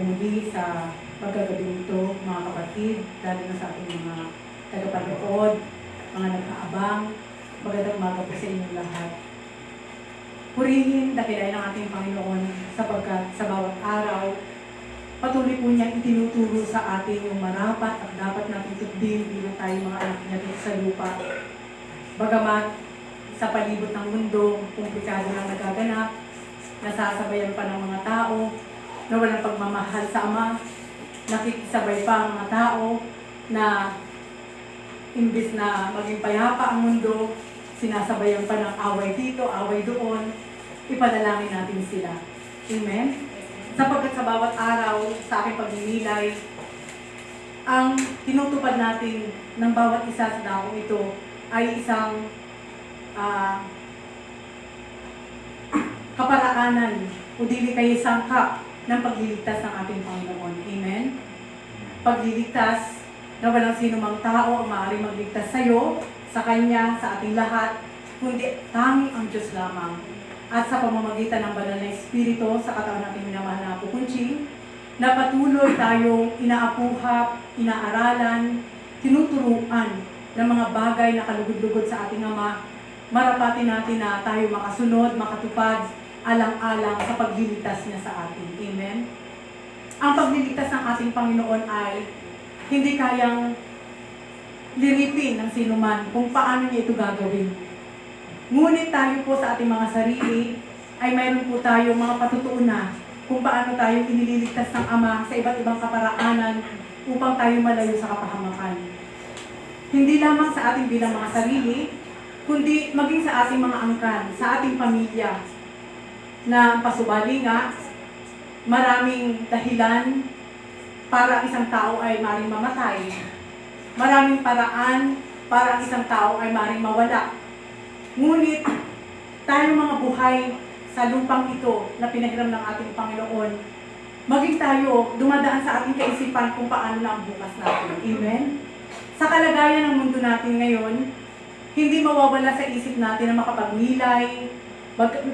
muli sa pagkagabing ito, mga kapatid, lalo na sa ating mga tagapanood, mga nagkaabang. Magandang umaga po sa inyong lahat. Purihin, dakilain ang ating Panginoon sapagkat sa bawat araw, patuloy po niyang itinuturo sa atin yung marapat at dapat natin tundin bilang tayo mga anak niya dito sa lupa. Bagamat sa palibot ng mundo, komplikado na nagaganap, nasasabayan pa ng mga tao, na walang pagmamahal sa Ama, nakikisabay pa ang mga tao na imbis na maging payapa ang mundo, sinasabayan pa ng away dito, away doon, ipanalangin natin sila. Amen? Sapagkat sa bawat araw, sa aking pagninilay, ang tinutupad natin ng bawat isa sa daong ito ay isang kaparaanan o dili kayo sangkap ng pagliligtas ng ating Panginoon. Amen? Pagliligtas na walang sino mang tao ang maaaring magligtas sa iyo, sa Kanya, sa ating lahat, kundi tanging ang Diyos lamang. At sa pamamagitan ng banal na Espiritu, sa katawan natin minamahal na Apo Kunching, na patuloy tayong inaapuhap, inaaralan, tinuturuan ng mga bagay na kalugod-lugod sa ating Ama, marapati natin na tayo makasunod, makatupad, alang-alang sa pagliligtas niya sa atin. Amen? Ang pagliligtas ng ating Panginoon ay hindi kayang liripin ng sinuman kung paano niya ito gagawin. Ngunit tayo po sa ating mga sarili ay mayroon po tayo mga patutuunan kung paano tayo inililigtas ng Ama sa iba't ibang kaparaanan upang tayo malayo sa kapahamakan. Hindi lamang sa ating bilang mga sarili, kundi maging sa ating mga angkan, sa ating pamilya, na pasubali nga, maraming dahilan para isang tao ay maring mamatay. Maraming paraan para ang isang tao ay maring mawala. Ngunit, tayo mga buhay sa lupang ito na pinahiram ng ating Panginoon, maging tayo dumadaan sa ating kaisipan kung paano na ang bukas natin. Amen? Sa kalagayan ng mundo natin ngayon, hindi mawawala sa isip natin na makapagnilay,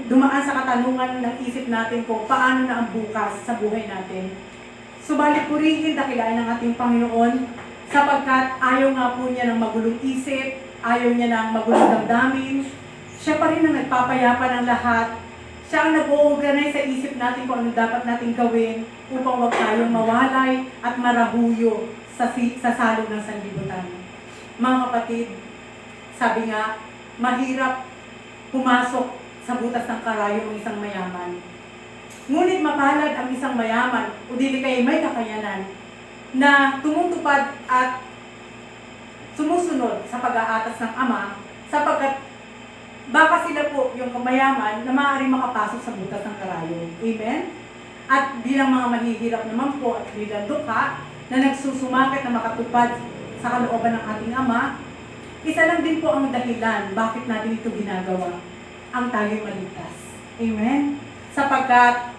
dumaan sa katanungan ng isip natin kung paano na ang bukas sa buhay natin. Subalit purihin, dakilain ng ating Panginoon, sapagkat ayaw nga po niya ng magulong isip, ayaw niya ng magulong damdamin. Siya pa rin ang nagpapayapa ng lahat. Siya ang nag-o-organize sa isip natin kung ano dapat natin gawin upang huwag tayong mawalay at marahuyo sa salog ng sanlibutan. Mga kapatid, sabi nga, mahirap pumasok sa butas ng karayo ng isang mayaman. Ngunit mapalad ang isang mayaman o dili kay may kakayanan na tumutupad at sumusunod sa pag-aatas ng Ama sapagkat baka sila po yung mayaman na maaaring makapasok sa butas ng karayo. Amen? At bilang mga mahihirap naman po at bilang dukha na nagsusumakit na makatupad sa kalooban ng ating Ama, isa lang din po ang dahilan bakit natin ito ginagawa, ang tayo'y maligtas. Amen? Sapagkat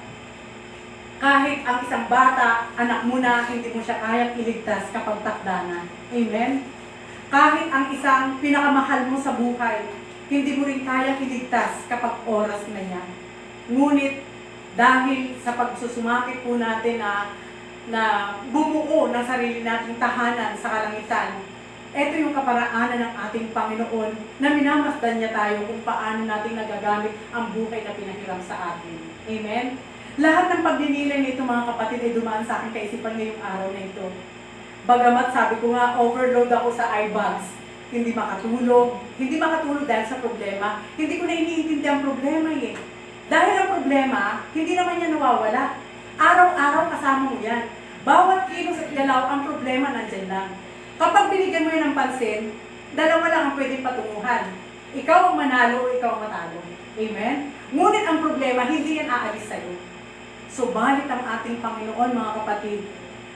kahit ang isang bata, anak mo na, hindi mo siya kayang iligtas kapag takda na. Amen? Kahit ang isang pinakamahal mo sa buhay, hindi mo rin kayang iligtas kapag oras na niya. Ngunit dahil sa pagsusumapit po natin na bumuo ng sarili nating tahanan sa kalangitan, ito yung kaparaanan ng ating Panginoon na minamasdan niya tayo kung paano natin nagagamit ang buhay na pinahiram sa atin. Amen? Lahat ng pagdinilay nito mga kapatid ay dumaan sa aking kaisipan ngayong araw na ito. Bagamat sabi ko nga, overload ako sa eyebags. Hindi makatulog dahil sa problema. Hindi ko na iniintindi ang problema eh. Dahil ang problema, hindi naman yan nawawala. Araw-araw kasama mo yan. Bawat kilos at galaw, ang problema nandyan lang. Kapag binigyan mo yan ng pansin, dalawa lang ang pwedeng patunguhan. Ikaw ang manalo o ikaw ang matalo. Amen? Ngunit ang problema, hindi yan aalis sa'yo. Subalit ang ating Panginoon, mga kapatid,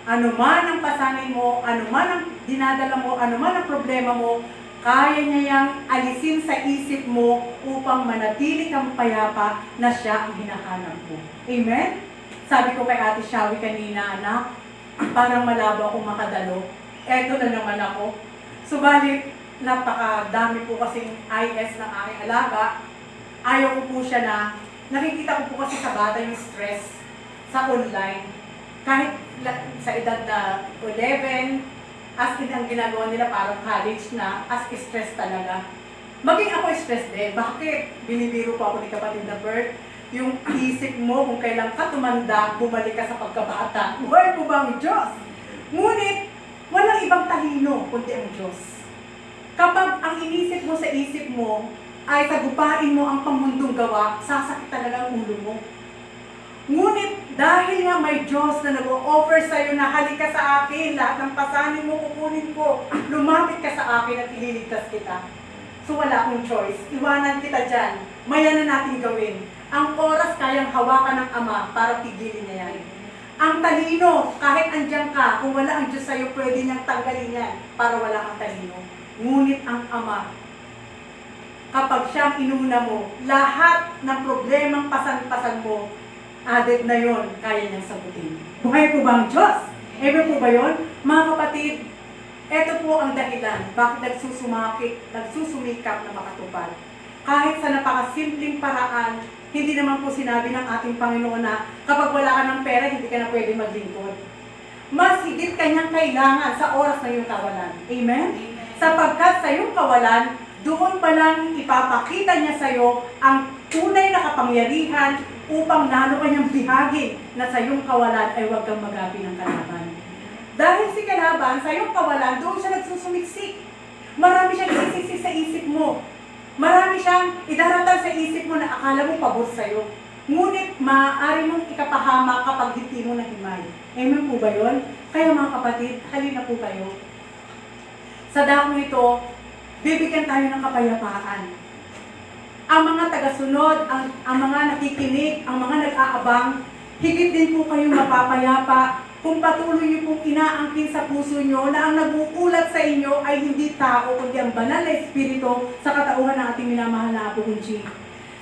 ano man ang pasanin mo, ano man ang dinadala mo, ano man ang problema mo, kaya niya yang alisin sa isip mo upang manatili kang payapa na siya ang hinahanap mo. Amen? Sabi ko kay Ate Shawi kanina, anak, parang malabo akong makadalo. Eto na naman ako. Subalit, napakadami po kasing IS ng aking alaga. Ayaw ko po siya na, nakikita ko po kasi sa bata yung stress sa online. Kahit sa edad na 11, as in ang ginagawa nila parang college na, as stress talaga. Maging ako stress din. Bakit? Binibiro po ako ni kapatid na Bert. Yung isip mo kung kailan ka tumanda, bumalik ka sa pagkabata. Word po ba ang Diyos? Ngunit, walang ibang talino kundi ang Diyos. Kapag ang inisip mo sa isip mo ay tagupain mo ang pamundong gawa, sasakit talaga ang ulo mo. Ngunit dahil nga may Diyos na nag-o-offer sa'yo na halika sa akin, lahat ng pasanin mo kukunin ko, lumapit ka sa akin at ililigtas kita. So wala akong choice, iwanan kita dyan, maya na natin gawin. Ang oras kayang hawakan ng Ama para pigilin niya yan. Ang talino, kahit andyan ka, kung wala ang Diyos sa'yo, pwede niyang tanggalin yan para wala kang talino. Ngunit ang Ama, kapag siyang inuna mo, lahat ng problemang pasan-pasan mo, added na yon, kaya niyang sagutin. Buhay po ba ang Diyos? Ever po ba yon? Mga kapatid, ito po ang dahilan bakit nagsusumikap na makatupad. Kahit sa napakasimpleng paraan, hindi naman po sinabi ng ating Panginoon na kapag wala ka ng pera, hindi ka na pwede maglingkod. Mas higit kanyang kailangan sa oras na iyong kawalan. Amen? Sapagkat sa iyong kawalan, doon pa lang ipapakita niya sa iyo ang tunay na kapangyarihan upang lalo kanyang bihagin na sa iyong kawalan ay huwag kang magabi ng kalaban. Dahil si kalaban, sa iyong kawalan, doon siya nagsusumiksik. Marami siyang isisik sa isip mo. Marami siyang idaratal sa isip mo na akala mo pabor sa iyo. Ngunit maaari mong ikapahamak kapag hindi mo nahimay. Amen po ba yun? Kaya mga kapatid, halina po kayo. Sa dako ito, bibigyan tayo ng kapayapaan. Ang mga tagasunod, ang mga nakikinig, ang mga nag-aabang, higit din po kayong mapapayapa kung patuloy niyo pong inaangkin sa puso niyo na ang nag-uulat sa inyo ay hindi tao, kundi ang banal na espiritu sa katauhan ng ating minamahal na Apo Kunchi.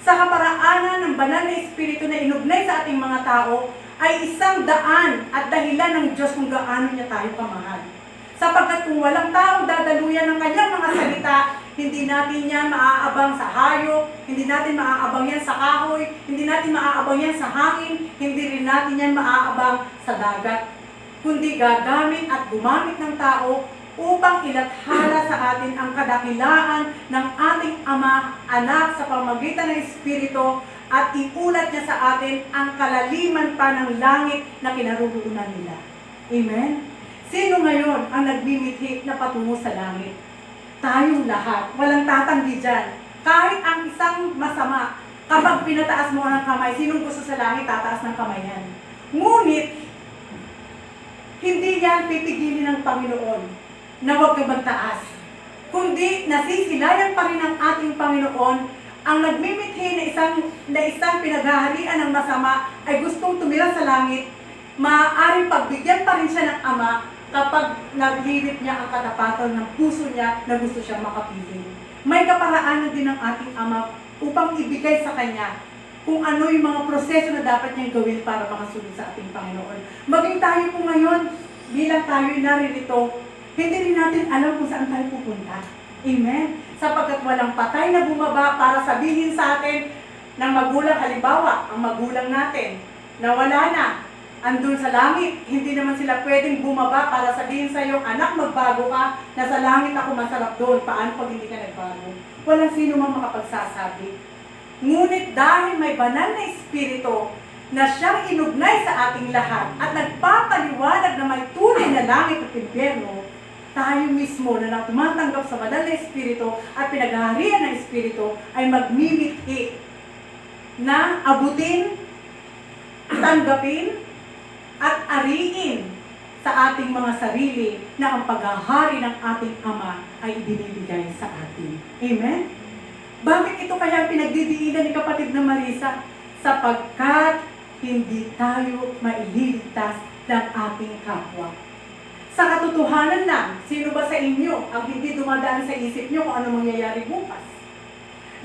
Sa kaparaanan ng banal na espiritu na inugnay sa ating mga tao, ay isang daan at dahilan ng Diyos kung gaano niya tayo kamahal. Sapagkat kung walang taong dadaluyan ng kanyang mga salita, hindi natin yan maaabang sa hayop, hindi natin maaabang yan sa kahoy, hindi natin maaabang yan sa hangin, hindi rin natin yan maaabang sa dagat. Kundi gagamit at gumamit ng tao upang ilathala sa atin ang kadakilaan ng ating Ama, Anak sa pamamagitan ng Espiritu at iulat niya sa atin ang kalaliman pa ng langit na kinaroroonan nila. Amen? Sino ngayon ang nagmimithi na patungo sa langit? Tayong lahat. Walang tatanggi dyan. Kahit ang isang masama, kapag pinataas mo ang kamay, sinong gusto sa langit, tataas ng kamay yan. Ngunit, hindi yan pipigilin ng Panginoon na huwag ka magtaas. Kundi, nasisilayan pa rin ng ating Panginoon ang nagmimithi na isang pinaghaharian ng masama ay gustong tumira sa langit, maaaring pagbigyan pa rin siya ng Ama kapag naglilit niya ang katapatan ng puso niya na gusto siyang makapiling. May kaparaanan din ng ating Ama upang ibigay sa Kanya kung ano yung mga proseso na dapat niyang gawin para makasunod sa ating Panginoon. Maging tayo po ngayon, bilang tayo naririto, hindi rin natin alam kung saan tayo pupunta. Amen? Sapagkat walang patay na bumaba para sabihin sa atin ng magulang, halimbawa, ang magulang natin, na wala na, andun sa langit, hindi naman sila pwedeng bumaba para sabihin sa iyo, anak, magbago ka, nasa langit ako masarap doon, paano pag hindi ka nagbago? Walang sino mang makapagsasabi. Ngunit dahil may banal na espiritu na siyang inugnay sa ating lahat at nagpapaliwanag na may tunay na langit at impyerno, tayo mismo na tumatanggap sa banal na espiritu at pinaghaharian ng espiritu ay magmimithi na abutin, tanggapin, at ariin sa ating mga sarili na ang paghahari ng ating Ama ay ibinibigay sa atin. Amen? Bakit ito kaya pinagdidiinan ni kapatid na Marisa? Sapagkat hindi tayo maililigtas ng ating kapwa. Sa katotohanan lang, sino ba sa inyo ang hindi dumadaan sa isip nyo kung ano mangyayari bukas?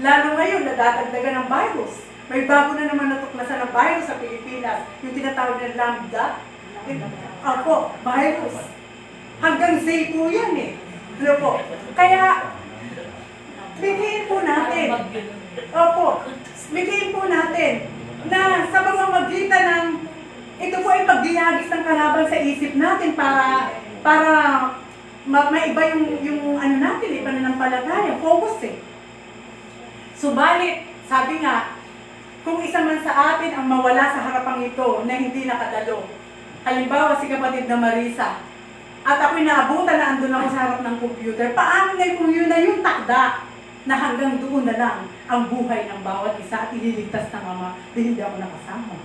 Lalo ngayon, nadadagdagan ng virus. May bago na naman natuklasan ng virus sa Pilipinas, yung tinatawag na lambda. Ako, virus. Hanggang Z po yan eh. Ano po? Kaya, bigyan po natin. Opo, bigyan po natin na sa pamamagitan ng Ito po ay paggiyagis ng kalaban sa isip natin para maiba yung ano natin, iba na ng palataya, focus eh. Subalit, sabi nga, kung isa man sa atin ang mawala sa harapang ito na hindi nakadalo, halimbawa si kapatid na Marisa, at ako'y naabutan na andun ako sa harap ng computer, paano na kung yun na yung takda na hanggang doon na lang ang buhay ng bawat isa at ililigtas ng Ama, di hindi ako nakasama.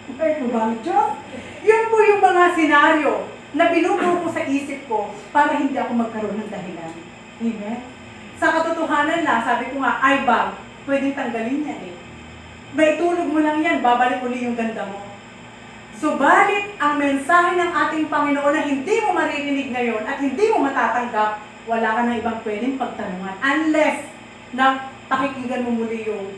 Okay, kubang Diyos. Yun po yung mga senaryo na binubuo ko sa isip ko para hindi ako magkaroon ng dahilan. Amen? Sa katotohanan lang, sabi ko nga, ay bag, pwedeng tanggalin yan eh. Maitulog mo lang yan, babalik uli yung ganda mo. Subalit, ang mensahe ng ating Panginoon na hindi mo maririnig ngayon at hindi mo matatanggap, wala ka na ibang pwedeng pagtanungan unless na pakikinggan mo muli yung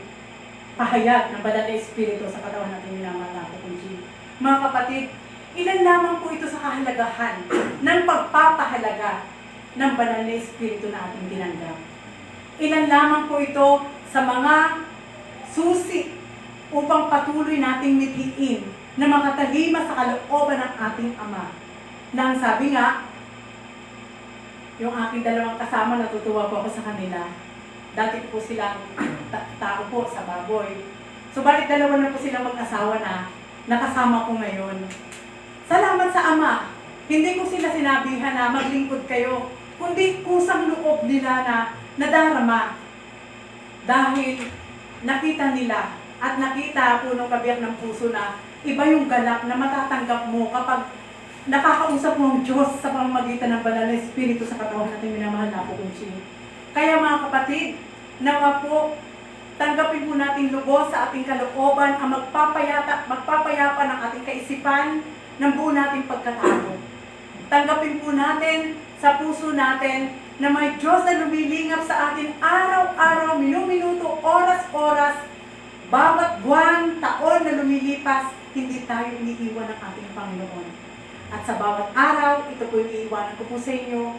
pahayag ng Banal na Espiritu sa katawan natin minamahal na Kukunji. Mga kapatid, ilan lamang po ito sa kahalagahan ng pagpapahalaga ng Banal na Espiritu na ating tinanggap. Ilan lamang po ito sa mga susi upang patuloy nating mithiin na makatalima sa kalooban ng ating Ama. Na ang sabi nga, yung aking dalawang kasama, natutuwa po ako sa kanila. Dati po silang tao po sa baboy. Subalit dalawa na po silang mag-asawa na nakasama ko ngayon. Salamat sa Ama. Hindi ko sila sinabihan na maglingkod kayo, kundi kusang loob nila na nadarama. Dahil nakita nila at nakita po ng kabiyak ng puso na iba yung galak na matatanggap mo kapag nakakausap mo ang Diyos sa pamamagitan ng Banal na Espiritu sa katawan natin minamahal na Kukunji. Kaya mga kapatid, nawa po, tanggapin po natin lubos sa ating kalooban ang magpapayapa ng ating kaisipan ng buo nating pagkatao. Tanggapin po natin sa puso natin na may Diyos na lumilingap sa atin araw-araw, minuminuto, oras-oras, bawat buwan, taon na lumilipas, hindi tayo iniiwan ng ating Panginoon. At sa bawat araw, ito po yung iiwanan ko po sa inyo,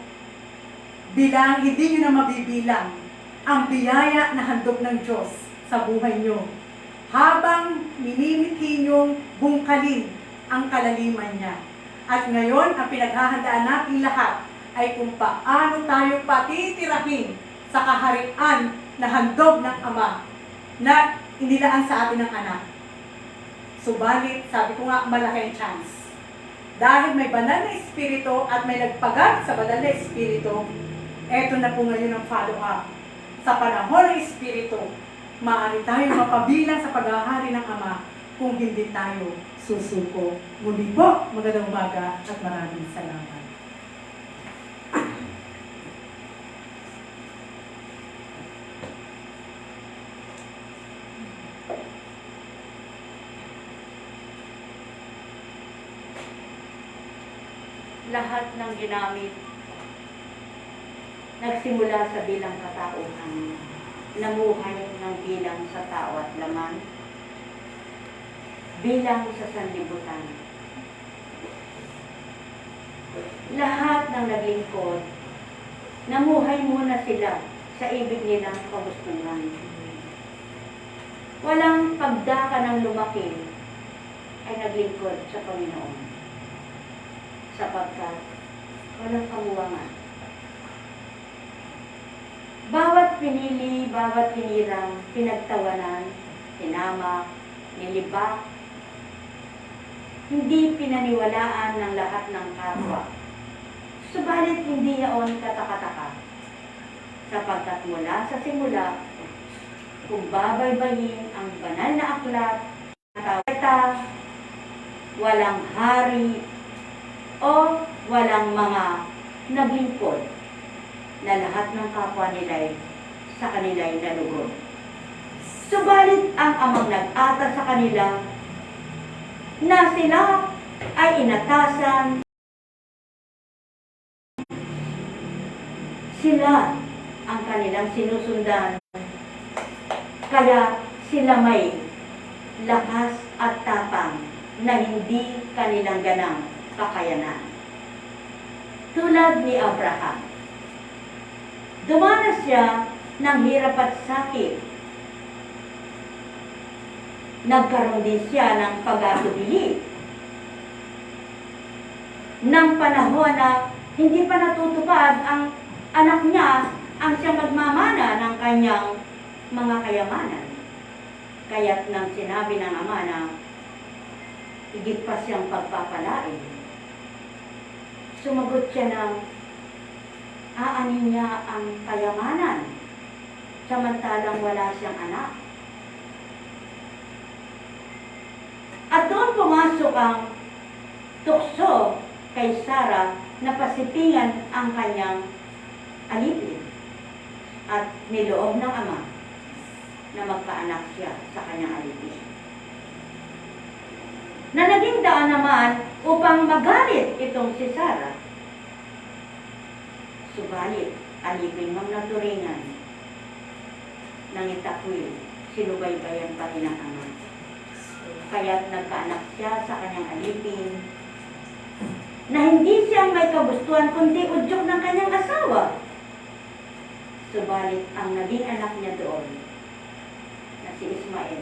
bilang hindi nyo na mabibilang ang biyaya na handog ng Diyos sa buhay nyo. Habang minimithi nyong bungkalin ang kalaliman niya. At ngayon, ang pinaghahandaan natin lahat ay kung paano tayo patitirahin sa kaharian na handog ng Ama na inilaan sa atin ng anak. Subalit, sabi ko nga, malaking chance. Dahil may Banal na Espiritu at may nagpagat sa Banal na Espiritu, eto na po ngayon ang follow-up. Sa panahon ng Espiritu, maaari tayo mapabilang sa paghahari ng Ama kung hindi tayo susuko. Muli po, magandang umaga at maraming salamat. Lahat ng ginamit nagsimula sa bilang katauhan, namuhay ng bilang sa tao at laman, bilang sa sanlibutan. Lahat ng naglingkod, namuhay muna sila sa ibig nilang kagustuhan. Walang pagdaka ng lumaki ay naglingkod sa Panginoon. Sapagkat walang kamuwangan. Bawat pinili, bawat hinirang, pinagtawanan, tinamak, nilibak, hindi pinaniwalaan ng lahat ng kapwa. Subalit hindi yaon katakataka. Sapagkat mula sa simula, kung babaybayin ang banal na aklat, walang hari, o walang mga naglingkod na lahat ng kapwa nila'y sa kanila'y nalugod. Subalit ang amang nag-ata sa kanila na sila ay inatasan, sila ang kanilang sinusundan, kaya sila may lakas at tapang na hindi kanilang ganang kakayanan. Tulad ni Abraham, dumanas siya ng hirap at sakit. Nagkaroon din siya ng pag-atubili ng panahon na hindi pa natutupad ang anak niya ang siyang magmamana ng kanyang mga kayamanan. Kaya't nang sinabi ng ama na higit pa siyang pagpapalain, sumagot siya ng aanin niya ang kayamanan samantalang wala siyang anak. At doon pumasok ang tukso kay Sarah na pasipingan ang kanyang alipin at niloob ng ama na magkaanak siya sa kanyang alipin. Na naging daan naman upang magalit itong si Sarah. Subalit, alipin ng naturingan ng itakwil, sinubaybayan pa rin ang ama. Kaya't nagkaanak siya sa kanyang alipin na hindi siyang may kagustuhan kundi udyok ng kanyang asawa. Subalit ang naging anak niya doon na si Ismael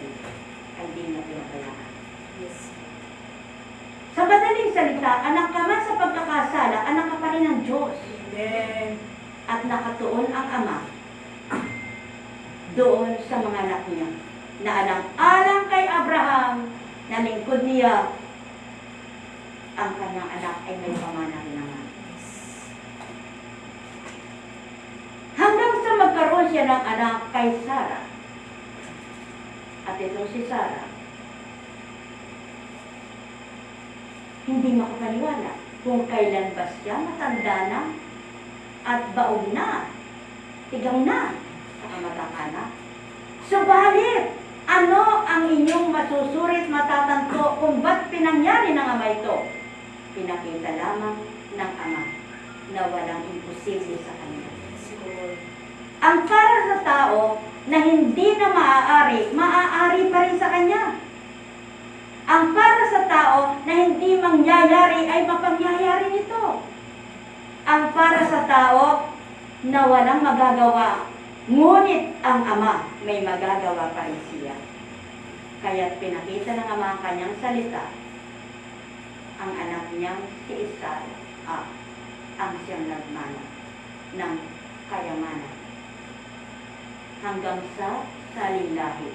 ay di na pinabayaan. Yes. Sa madaling salita, anak ka man sa pagkakasala, anak ka pa rin ng Diyos. Amen. At nakatuon ang ama doon sa mga anak niya na alang-alang kay Abraham na lingkod niya, ang kanyang anak ay may pamana rin naman. Hanggang sa magkaroon siya ng anak kay Sarah. At itong si Sarah, hindi makapaniwala kung kailan ba siya matanda na at baog na, tigang na, saka magkakanak. Subalit, ano ang inyong masusurit matatanto kung ba't pinangyari ng ama ito? Pinakita lamang ng ama na walang imposible sa kanya. Ang para sa tao na hindi na maaari pa rin sa kanya. Ang para sa tao na hindi mangyayari ay mapangyayari nito. Ang para sa tao na walang magagawa, ngunit ang ama may magagawa pa rin siya. Kaya't pinakita ng ama ang kanyang salita, ang anak niyang si Isaac ang siyang nagmana ng kayamanan hanggang sa salilahi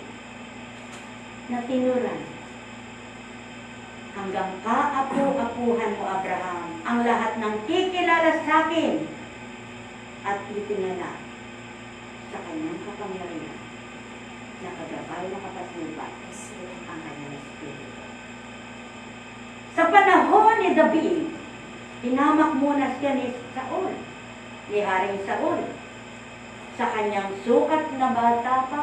na tinuran hanggang kaapu-apuhan mo, Abraham, ang lahat ng kikilala sa akin at itinala sa kanyang kapangyarihan na kagabay na kapatnubat ang kanyang espiritu. Sa panahon ni David, pinamak muna siya ni Saul, ni Haring Saul, sa kanyang sukat na bata pa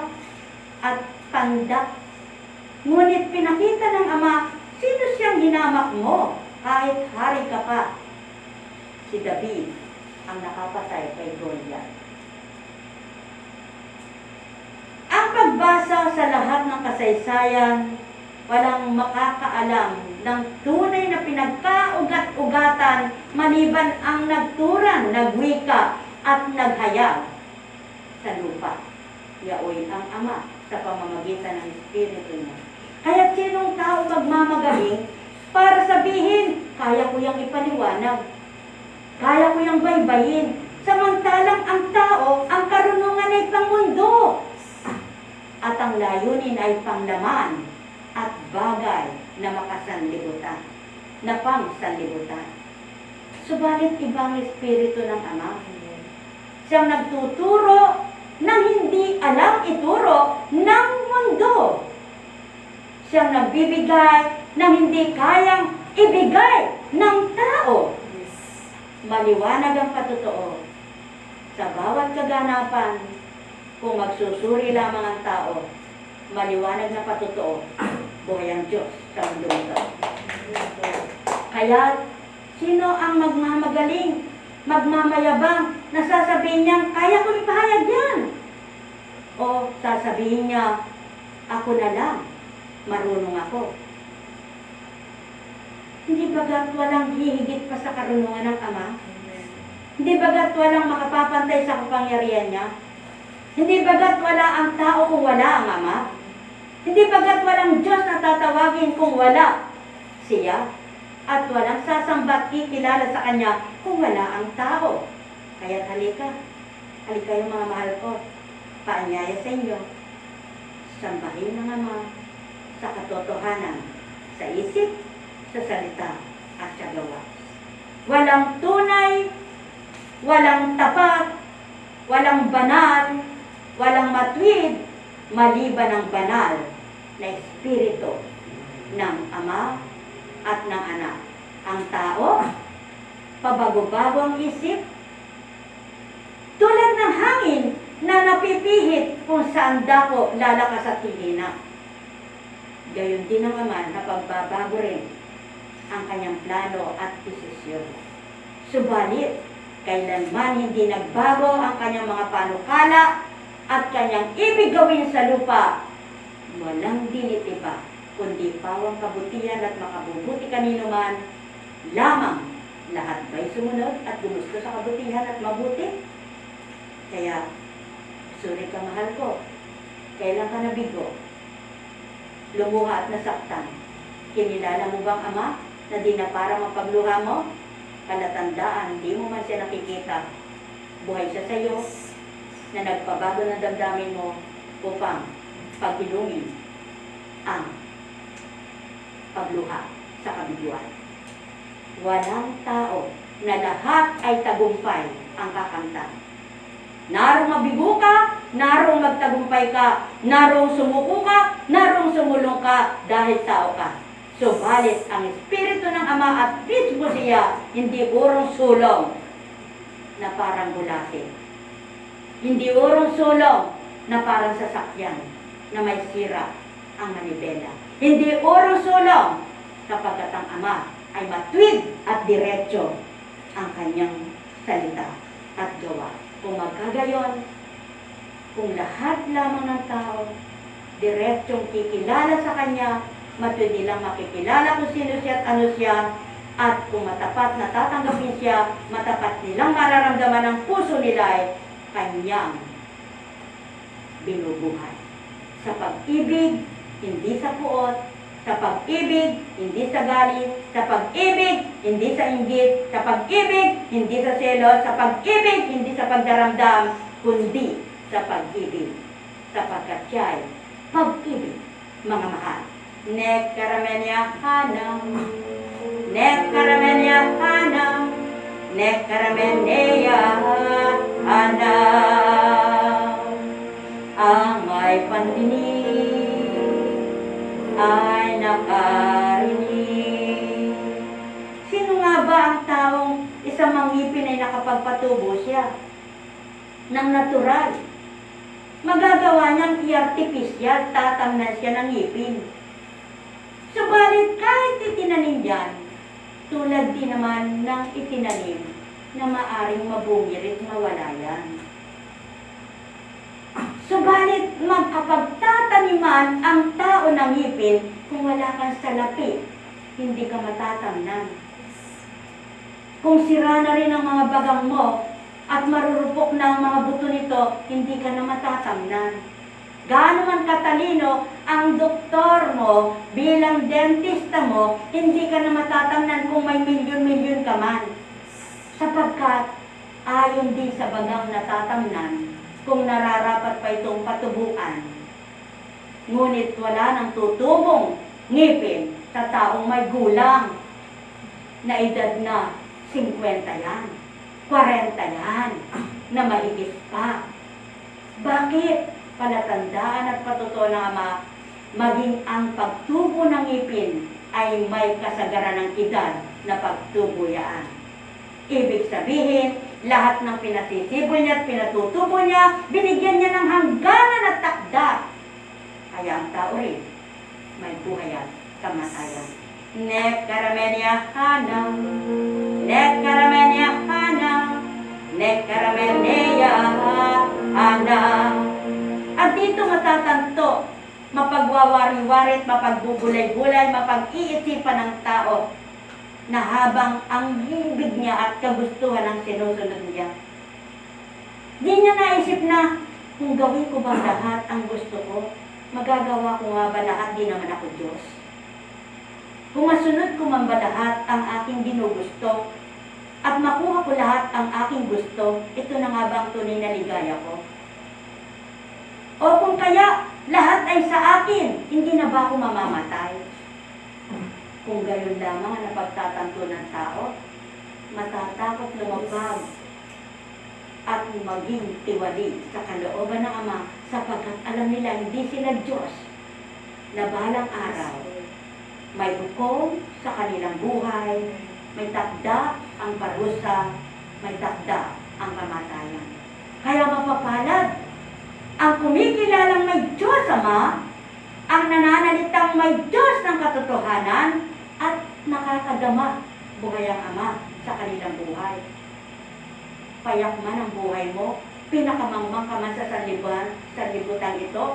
at tanda. Ngunit pinakita ng ama, sino siyang hinamak mo kahit hari ka pa? Si David ang nakapatay kay Goliath. Ang pagbasa sa lahat ng kasaysayan, walang makakaalam ng tunay na pinagkaugat-ugatan maliban ang nagturan, nagwika at naghayag sa lupa. Yaoy ang ama sa pamamagitan ng Espiritu niya. Kaya sinong tao magmamagaling para sabihin, kaya ko yung ipaliwanag, kaya ko yung baybayin, samantalang ang tao, ang karunungan ay pangmundo, at ang layunin ay panglaman at bagay na makasanlibutan, na pangsanlibutan. Subalit ibang espiritu ng ama, siyang nagtuturo ng hindi alam ituro ng mundo. Siyang nagbibigay ng hindi kayang ibigay ng tao. Maliwanag ang patotoo. Sa bawat kaganapan, kung magsusuri lamang ang tao, maliwanag na patotoo, buhay ang Diyos sa mundo ito. Kaya, sino ang magmamagaling, magmamayabang, na sasabihin niya, kaya ko ipahayag yan? O sasabihin niya, ako na lang, marunong ako. Hindi bagat walang hihigit pa sa karunungan ng Ama? Hindi bagat walang makapapantay sa kapangyarihan niya? Hindi bagat wala ang tao kung wala ang Ama? Hindi bagat walang Diyos na tatawagin kung wala siya? at walang sasambat kikilala sa kanya kung wala ang tao. Kaya halika yung mga mahal ko, paanyaya sa inyo, sambahin ng Ama sa katotohanan, sa isip, sa salita, at sa gawa. Walang tunay, walang tapat, walang banal, walang matuwid, maliban ang banal na Espiritu ng Ama at ng Anak. Ang tao, pabago-bago ang isip, tulad ng hangin na napipihit kung saan dako lalakas at hihina. Gayon din ang Ama na pagbabago rin ang kanyang plano at desisyon. Subalit, kailanman hindi nagbago ang kanyang mga panukala at kanyang ibig gawin sa lupa. Walang dinitiba, kundi pawang kabutihan at makabubuti kanino man lamang. Lahat ba'y sumunod at gumusto sa kabutihan at mabuti? Kaya, suri ka mahal ko, kailan ka nabigo? Lumuha at nasaktan. Kinilala mo bang Ama na di na para mapagluha mo? Palatandaan, hindi mo man siya nakikita. Buhay siya sa iyo na nagpabago ng damdamin mo upang pagbilungin ang pagluha sa kabiguan. Walang tao na lahat ay tagumpay ang kakanta. Narong mabigo ka, narong magtagumpay ka, narong sumuko ka, narong sumulong ka dahil tao ka. Subalit ang Espiritu ng Ama at mismo siya, hindi urong sulong na parang bulate. Hindi urong sulong na parang sasakyan na may sira ang manibela. Hindi urong sulong kapagkat ang Ama ay matuwid at diretso ang kanyang salita at gawa. Kung magkagayon, kung lahat lamang ng tao diretsong kikilala sa kanya, matuwid nilang makikilala kung sino siya at ano siya, at kung matapat na tatanggapin siya, matapat nilang mararamdaman ang puso nila ay kanyang binubuhay. Sa pag-ibig, hindi sa puot, sa pag-ibig, hindi sa galit, sa pag-ibig, hindi sa inggit, sa pag-ibig, hindi sa selos, sa pag-ibig, hindi sa pagdaramdam, kundi sa pag-ibig. Sapagkat siya'y pag-ibig, mga mahal. Nek karamenya hanam, nek karamenya hanam, nek karameneya hanam. Ang may pandinig ay nakarinig. Sino nga ba ang taong isang mangipin ay nakapagpatubo siya ng natural? Magagawa niyang i-artificial, tatamnan siya ng ngipin. Subalit kahit itinanim yan, tulad din naman ng itinanim na maaring mabungirit mawala yan. Subalit magkapagtataniman ang tao ng ngipin kung wala kang salapi, hindi ka matatamnan. Kung sira na rin ang mga bagang mo at marurupok na ang mga buto nito, hindi ka na matatamnan. Gaano man katalino ang doktor mo bilang dentista mo, hindi ka na matatamnan kung may milyon-milyon ka man. Sapagkat ayon din sa bagang natatamnan, kung nararapat pa itong patubuan. Ngunit wala nang tutubong ngipin sa taong may gulang na edad na 50 yan, 40 yan, na mahigit pa. Bakit? Palatandaan at patutuo ng Ama, maging ang pagtubo ng ngipin ay may kasagaran ng edad na pagtubo yan. Ibig sabihin, lahat ng pinasisibol niya at pinatutubo niya, binigyan niya ng hangganan at takda. Kaya ang tao rin, may buhay at kamatayan. Nek karamenya hanam, nek karamenya hanam, nek karameneya hanam. At dito matatanto, mapagwawari-wari at mapagbubulay-bulay, mapag-iisipan ng tao na habang ang ibig niya at kagustuhan ang sinusunod niya. Di niya naisip na, kung gawin ko bang lahat ang gusto ko, magagawa ko nga ba lahat, di naman ako Diyos. Kung masunod ko man ba lahat ang aking ginugusto at makuha ko lahat ang aking gusto, ito na nga ba ang tunay na ligaya ko? O kung kaya lahat ay sa akin, hindi na ba ako mamamatay? Kung gayon lamang ang napagtatanto ng tao, matatakot lumabag at maging tiwali sa kalooban ng Ama sapagkat alam nila hindi sila Diyos na balang araw may hukom sa kanilang buhay, may takda ang parusa, may takda ang kamatayan. Kaya mapapalad ang kumikilalang may Diyos Ama, ang nananalitang may Diyos ng katotohanan at nakakadama buhay ang Ama sa kanilang buhay. Payak man ang buhay mo, pinakamangmang ka man sa sanlibutan ito,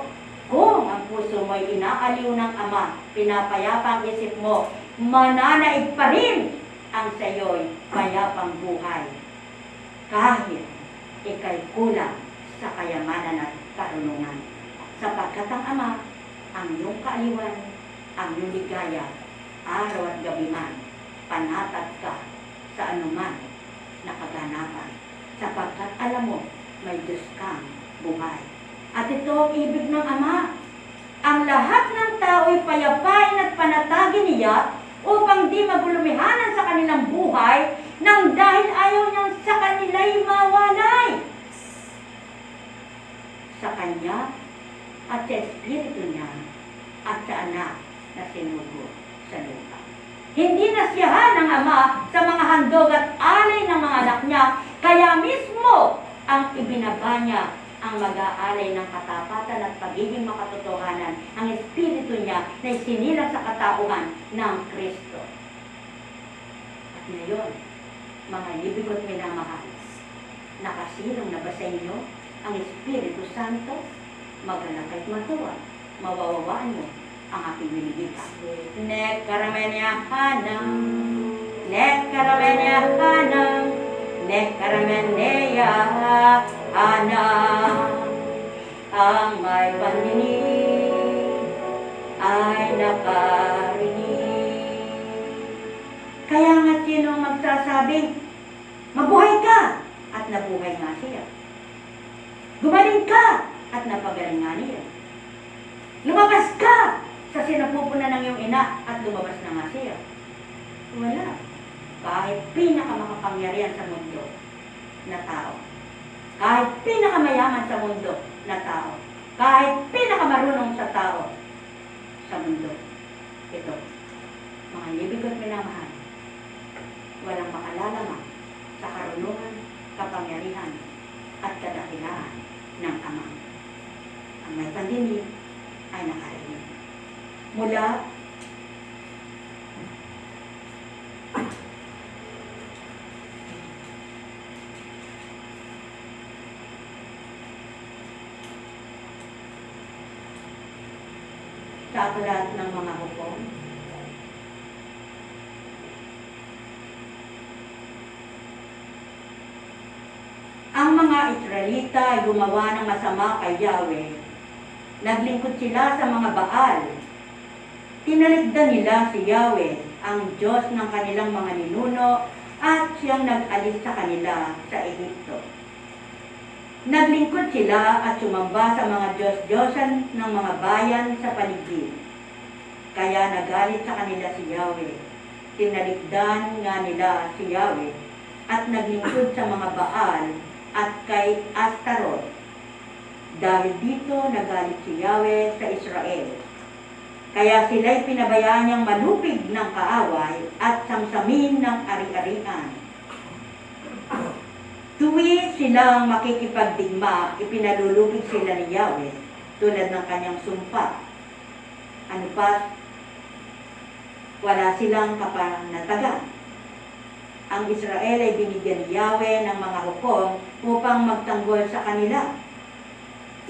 kung ang puso mo'y inaaliw ng Ama, pinapayapa ang isip mo, mananaig pa rin ang sayo'y payapang buhay. Kahit ika'y kulang sa kayamanan at karunungan. Sapagkat ang Ama, ang iyong kaaliwan, ang iyong ligaya, araw at gabi man, panatag ka sa anuman na kaganapan. Sapagkat alam mo, may Diyos kang buhay. At ito ang ibig ng Ama. Ang lahat ng tao'y payapain at panatagin niya upang di magulumihanan sa kanilang buhay nang dahil ayaw niyang sa kanila'y mawalay. Sa Kanya at sa Espiritu niya at sa Anak na sinugo sa lupa. Hindi nasiyahan ng Ama sa mga handog at alay ng mga anak niya, kaya mismo ang ibinaba niya ang mag-aalay ng katapatan at pagiging makatotohanan, ang Espiritu niya na isinilang sa katauhan ng Kristo. At ngayon, mga ibig at minamahal, nakasilang na ba sa inyo ang Espiritu Santo? Maganap at matuwa, mawawawaan mo ang aking binibigay. Nek karamenya hanang, nek karamenya hanang, nek karameneya hanang. Ang may pandinig ay nakarinig. Kaya nga sino magsasabing, mabuhay ka, at nabuhay nga siya. Gumaling ka, at napagaling nga niya. Lumabas ka sa sinapupunan ng iyong ina at lumabas na nga siya. Wala. Kahit pinakamakapangyarihan sa mundo na tao. Kahit pinakamayaman sa mundo na tao. Kahit pinakamarunong sa tao sa mundo. Ito, mga ibig at minamahal, walang makalalamang sa karunungan, kapangyarihan at kadakilaan ng Ama. Ang may pandinig ay nakarinig. Mula sa aklat ng mga hukom, ang mga Israelita ay gumawa ng masama kay Yahweh. Naglingkod sila sa mga Baal. Tinalikdan nila si Yahweh, ang Diyos ng kanilang mga ninuno, at siyang nag-alis sa kanila sa Ehipto. Naglingkod sila at sumamba sa mga Diyos-Diyosan ng mga bayan sa paligid. Kaya nagalit sa kanila si Yahweh. Tinalikdan nga nila si Yahweh at naglingkod sa mga Baal at kay Astaroth. Dahil dito nagalit si Yahweh sa Israel. Kaya sila'y pinabayaan niyang malupig ng kaaway at samsamin ng ari-arian. Tuwi silang makikipagdigma, ipinalulupig sila ni Yahweh tulad ng kanyang sumpa. Ano pa? Wala silang kapanatagan. Ang Israel ay binigyan ni Yahweh ng mga hukom upang magtanggol sa kanila.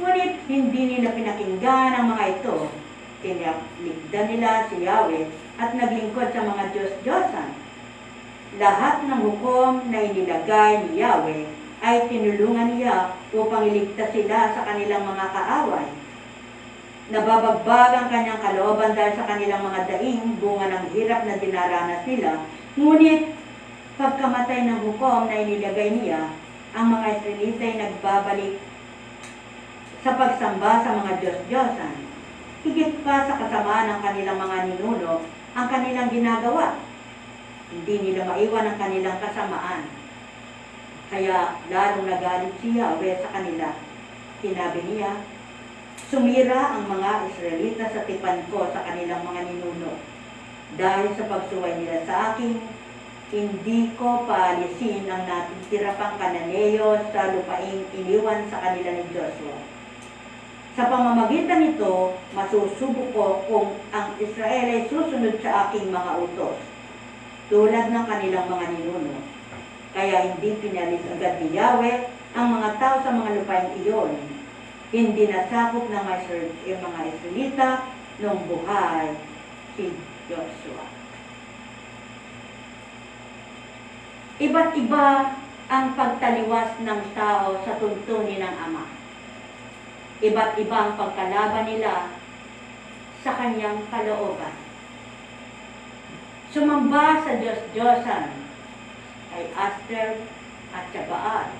Ngunit hindi nila pinakinggan ang mga ito. Tinalikdan nila si Yahweh at naglingkod sa mga Diyos-Diyosan. Lahat ng hukom na inilagay ni Yahweh ay tinulungan niya upang iligtas sila sa kanilang mga kaaway. Nababagbag ang kanyang kalooban dahil sa kanilang mga daing, bunga ng hirap na dinaranas nila. Ngunit, pagkamatay ng hukom na inilagay niya, ang mga Israelita ay nagbabalik sa pagsamba sa mga Diyos-Diyosan. Higit pa sa kasamaan ng kanilang mga ninuno, ang kanilang ginagawa. Hindi nila maiwan ang kanilang kasamaan. Kaya lalong nagalit si Yahweh sa kanila. Sinabi niya, sumira ang mga Israelita sa tipan ko sa kanilang mga ninuno. Dahil sa pagsuway nila sa akin, hindi ko paalisin ang natitira pang Kananeo sa lupaing iniwan sa kanila ni Joshua. Sa pamamagitan nito, masusubok ko kung ang Israel ay susunod sa aking mga utos, tulad ng kanilang mga ninuno. Kaya hindi pinalis agad ni Yahweh ang mga tao sa mga lupaing iyon. Hindi nasakop ng mga Israelita noong buhay si Joshua. Iba't iba ang pagtaliwas ng tao sa tuntunin ng Ama. Iba't iba ang pagkalaban nila sa kanyang kalooban. Sumamba sa Diyos-Diyosan ay Aster at Baal.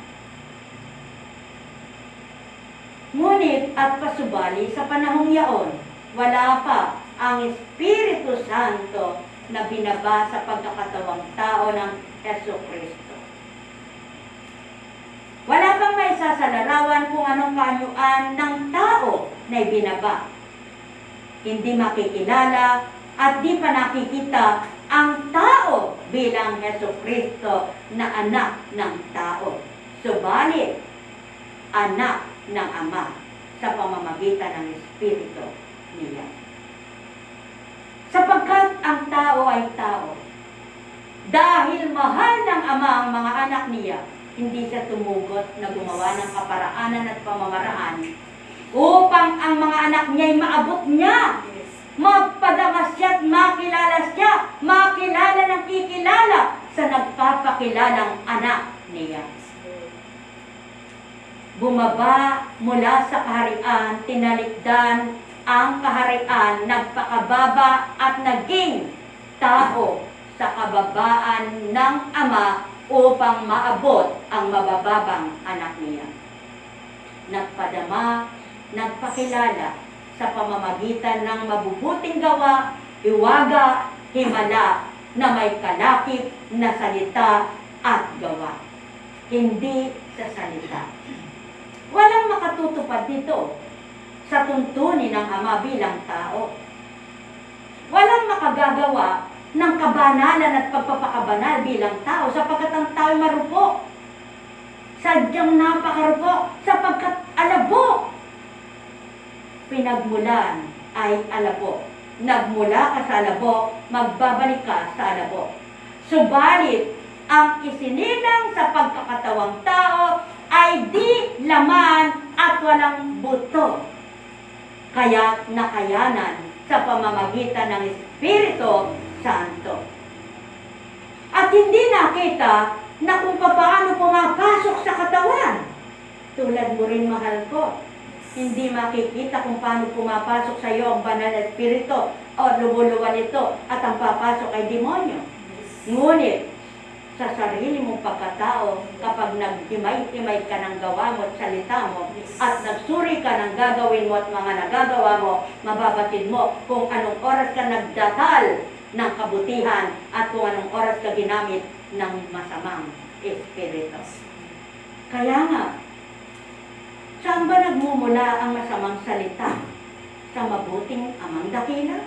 Ngunit at pasubali sa panahong yaon, wala pa ang Espiritu Santo na binaba sa pagkakatawang tao ng Hesus Kristo. Wala pang may sasalarawan kung anong kaanyuan ng tao na ibinaba. Hindi makikilala at di pa nakikita ang tao bilang Hesus Kristo na anak ng tao. Subalit, anak ng Ama sa pamamagitan ng Espiritu niya. Sapagkat ang tao ay tao. Dahil mahal ng Ama ang mga anak niya, hindi siya tumugot na gumawa ng kaparaanan at pamamaraan upang ang mga anak niya ay maabot niya. Magpadamas siya at makilala ng kikilala sa nagpapakilalang anak niya. Bumaba mula sa kaharian, tinalikdan ang kaharian, nagpakababa at naging tao sa kababaan ng Ama upang maabot ang mabababang anak niya. Nagpadama, nagpakilala sa pamamagitan ng mabubuting gawa, iwaga, himala na may kalakip na salita at gawa. Hindi sa salita. Walang makatutupad dito sa tuntunin ng Ama bilang tao. Walang makagagawa ng kabanalan at pagpapakabanal bilang tao sapagkat ang tao ay marupok. Sadyang napakarupok sapagkat alabok. Pinagmulan ay alabok. Nagmula ka sa alabok, magbabalik ka sa alabok. Subalit, ang isinilang sa pagkakatawang tao ay di laman at walang buto. Kaya nakayanan sa pamamagitan ng Espiritu Santo. At hindi nakita na kung paano pumapasok sa katawan. Tulad mo rin, mahal ko. Hindi makikita kung paano pumapasok sa iyo ang banal na Espiritu o lumuluwan ito at ang papasok ay demonyo. Ngunit, sa sarili mong pagkatao, kapag naghimay-himay ka ng gawa mo at salita mo, at nagsuri ka ng gagawin mo at mga nagagawa mo, mababatid mo kung anong oras ka nagdatal ng kabutihan at kung anong oras ka ginamit ng masamang espiritu. Kaya nga, saan ba nagmumula ang masamang salita? Sa mabuting amang dakila?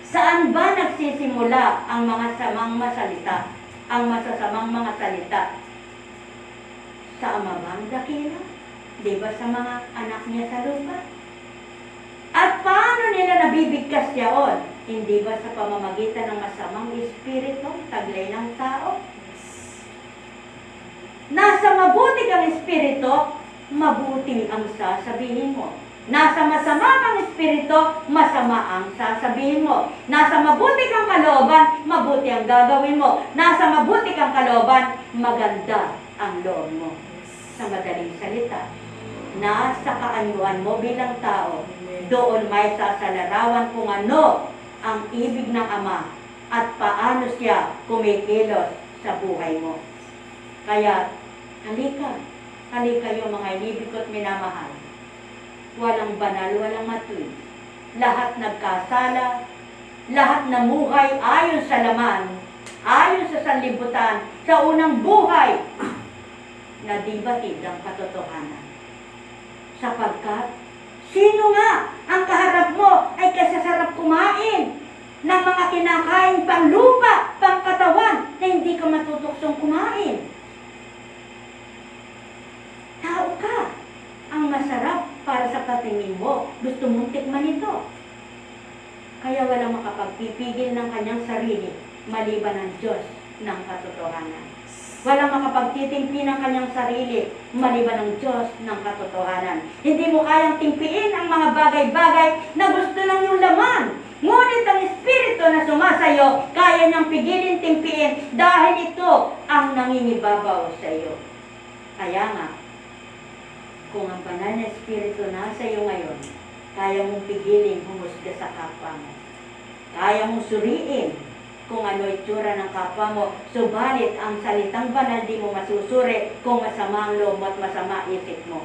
Saan ba nagsisimula ang mga samang masalita? Ang masasamang mga salita? Sa amabang dakila? Di ba sa mga anak niya sa lupa? At paano nila nabibigkas yaon? Hindi ba sa pamamagitan ng masamang espiritu, taglay ng tao? Nasa mabuti kang espiritu, mabuti ang sasabihin mo. Nasa masama kang espiritu, masama ang sasabihin mo. Nasa mabuti kang kalooban, mabuti ang gagawin mo. Nasa mabuti kang kalooban, maganda ang loob mo. Sa madaling salita, na sa kaanyuan mo bilang tao, doon may sasalarawan kung ano ang ibig ng Ama at paano siya kumikilos sa buhay mo. Kaya, halika yung mga inibig ko't minamahal. Walang banal, walang matuwid. Lahat nagkasala, lahat namuhay ayon sa laman, ayon sa sanlibutan, sa unang buhay, na di batid ang katotohanan. Sapagkat, sino nga ang kaharap mo ay kasasarap kumain ng mga kinakain panglupa, pangkatawan, na hindi ka matutuksong kumain? Tao ka. Ang masarap para sa katingin mo, gusto mong tikman ito. Kaya walang makapagpipigil ng kanyang sarili, maliban ang Diyos ng katotohanan. Walang makapagtitimpi ng kanyang sarili, maliban ang Diyos ng katotohanan. Hindi mo kayang timpiin ang mga bagay-bagay na gusto ng iyong laman. Ngunit ang Espiritu na sumasayo, kaya niyang pigilin timpiin dahil ito ang nangingibabaw sa iyo. Kaya nga, kung ang banal na Espiritu nasa iyo ngayon, kaya mong pigilin humusga sa kapwa mo. Kaya mong suriin kung ano itsura ng kapwa mo. Subalit ang salitang banal di mo masusuri kung masama ang loob mo at masama isip mo.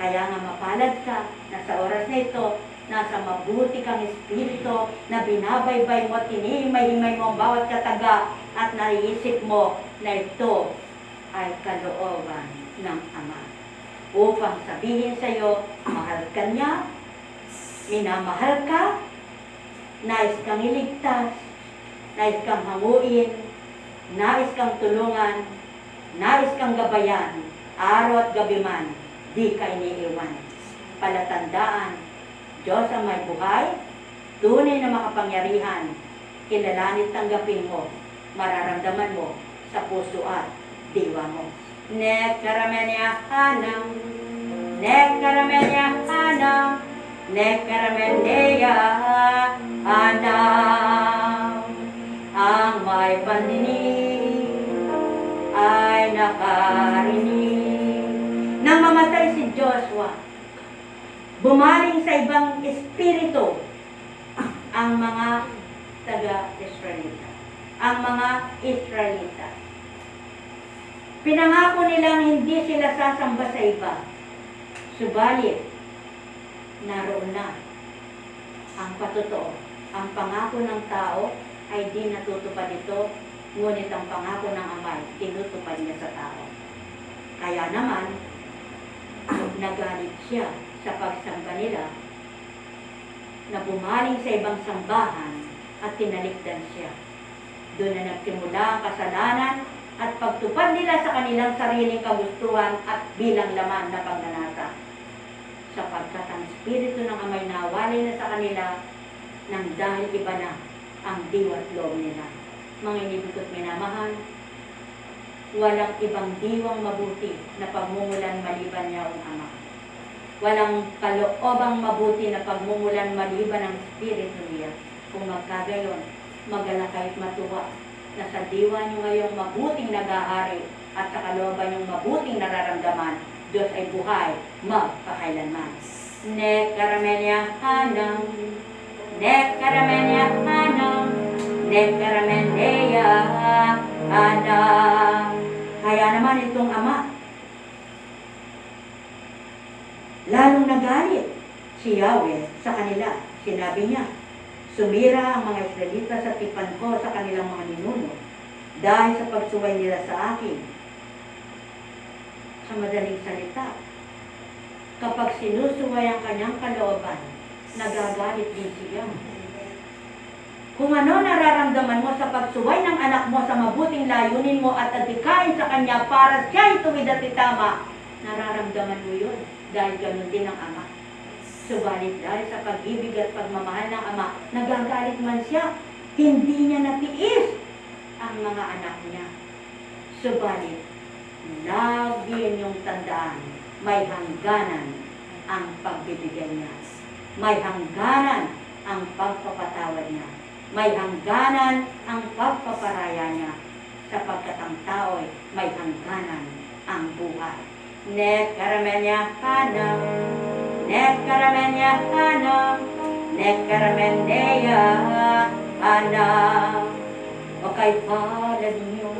Kaya nga mapalad ka na sa oras na ito, nasa mabuti kang Espiritu na binabaybay mo at tinihimay-himay mo ang bawat kataga at naiisip mo na ito ay kalooban ng Ama. Upang sabihin sa iyo, mahal ka niya, minamahal ka, nais kang iligtas, nais kang hanguin, nais kang tulungan, nais kang gabayan, araw at gabi man, di ka iniiwan. Palatandaan, Diyos ang may buhay, tunay na makapangyarihan, kilalanin tanggapin mo, mararamdaman mo sa puso at diwa mo. Nek karamenya hanang, nek karamenya hanang, nek karamendeya hanang. Ang may pandinig ay nakarinig. Nang mamatay si Joshua, bumaling sa ibang espiritu ang mga taga-Israelita. Ang mga Israelita. Pinangako nilang hindi sila sasamba sa iba. Subalit, naroon na ang patotoo. Ang pangako ng tao ay di natutupad ito, ngunit ang pangako ng Ama tinutupad niya sa tao. Kaya naman, nagalit siya sa pagsamba nila, na bumaling sa ibang sambahan at tinalikdan siya. Doon na nagsimula ang kasalanan at pagtupad nila sa kanilang sariling kagustuhan at bilang laman na pagnanasa. Sapagkat ang Espiritu ng Ama'y nawalay na sa kanila nang dahil iba na ang diwa at loob nila. Mga inibig ko't minamahal, walang ibang diwang mabuti na pagmumulan maliban niya ang Ama. Walang kaloobang mabuti na pagmumulan maliban ang Espiritu niya. Kung magkagayon, magalak kayo't matuwa na sa diwa niyo ngayong mabuting nag-aari at sa kalooban niyong mabuting nararamdaman, Diyos ay buhay magpakailanman. Nek karamenya hanang, nek karamenya hanang, nek karamendeya hanang. Kaya naman itong Ama, lalong nagalit si Yahweh sa kanila. Sinabi niya, sumira ang mga Israelita sa tipan ko sa kanilang mga ninuno dahil sa pagsuway nila sa akin. Sa madaling salita, kapag sinusuway ang kanyang kalooban, nagagalit din siya. Kung ano nararamdaman mo sa pagsuway ng anak mo sa mabuting layunin mo at adikain sa kanya para siya ituwid at itama, nararamdaman mo yun dahil ganun din ang Ama. Subalit dahil sa pag-ibig at pagmamahal ng Ama, nagagalit man siya, hindi niya natiis ang mga anak niya. Subalit, lagi niyong tandaan, may hangganan ang pagbibigay niya. May hangganan ang pagpapatawad niya. May hangganan ang pagpaparaya niya. Sapagkat ang tao ay may hangganan ang buhay. Nekaramenya hanam, nekaramenya hanam, nekaramenya hanam. O kay palad niyo,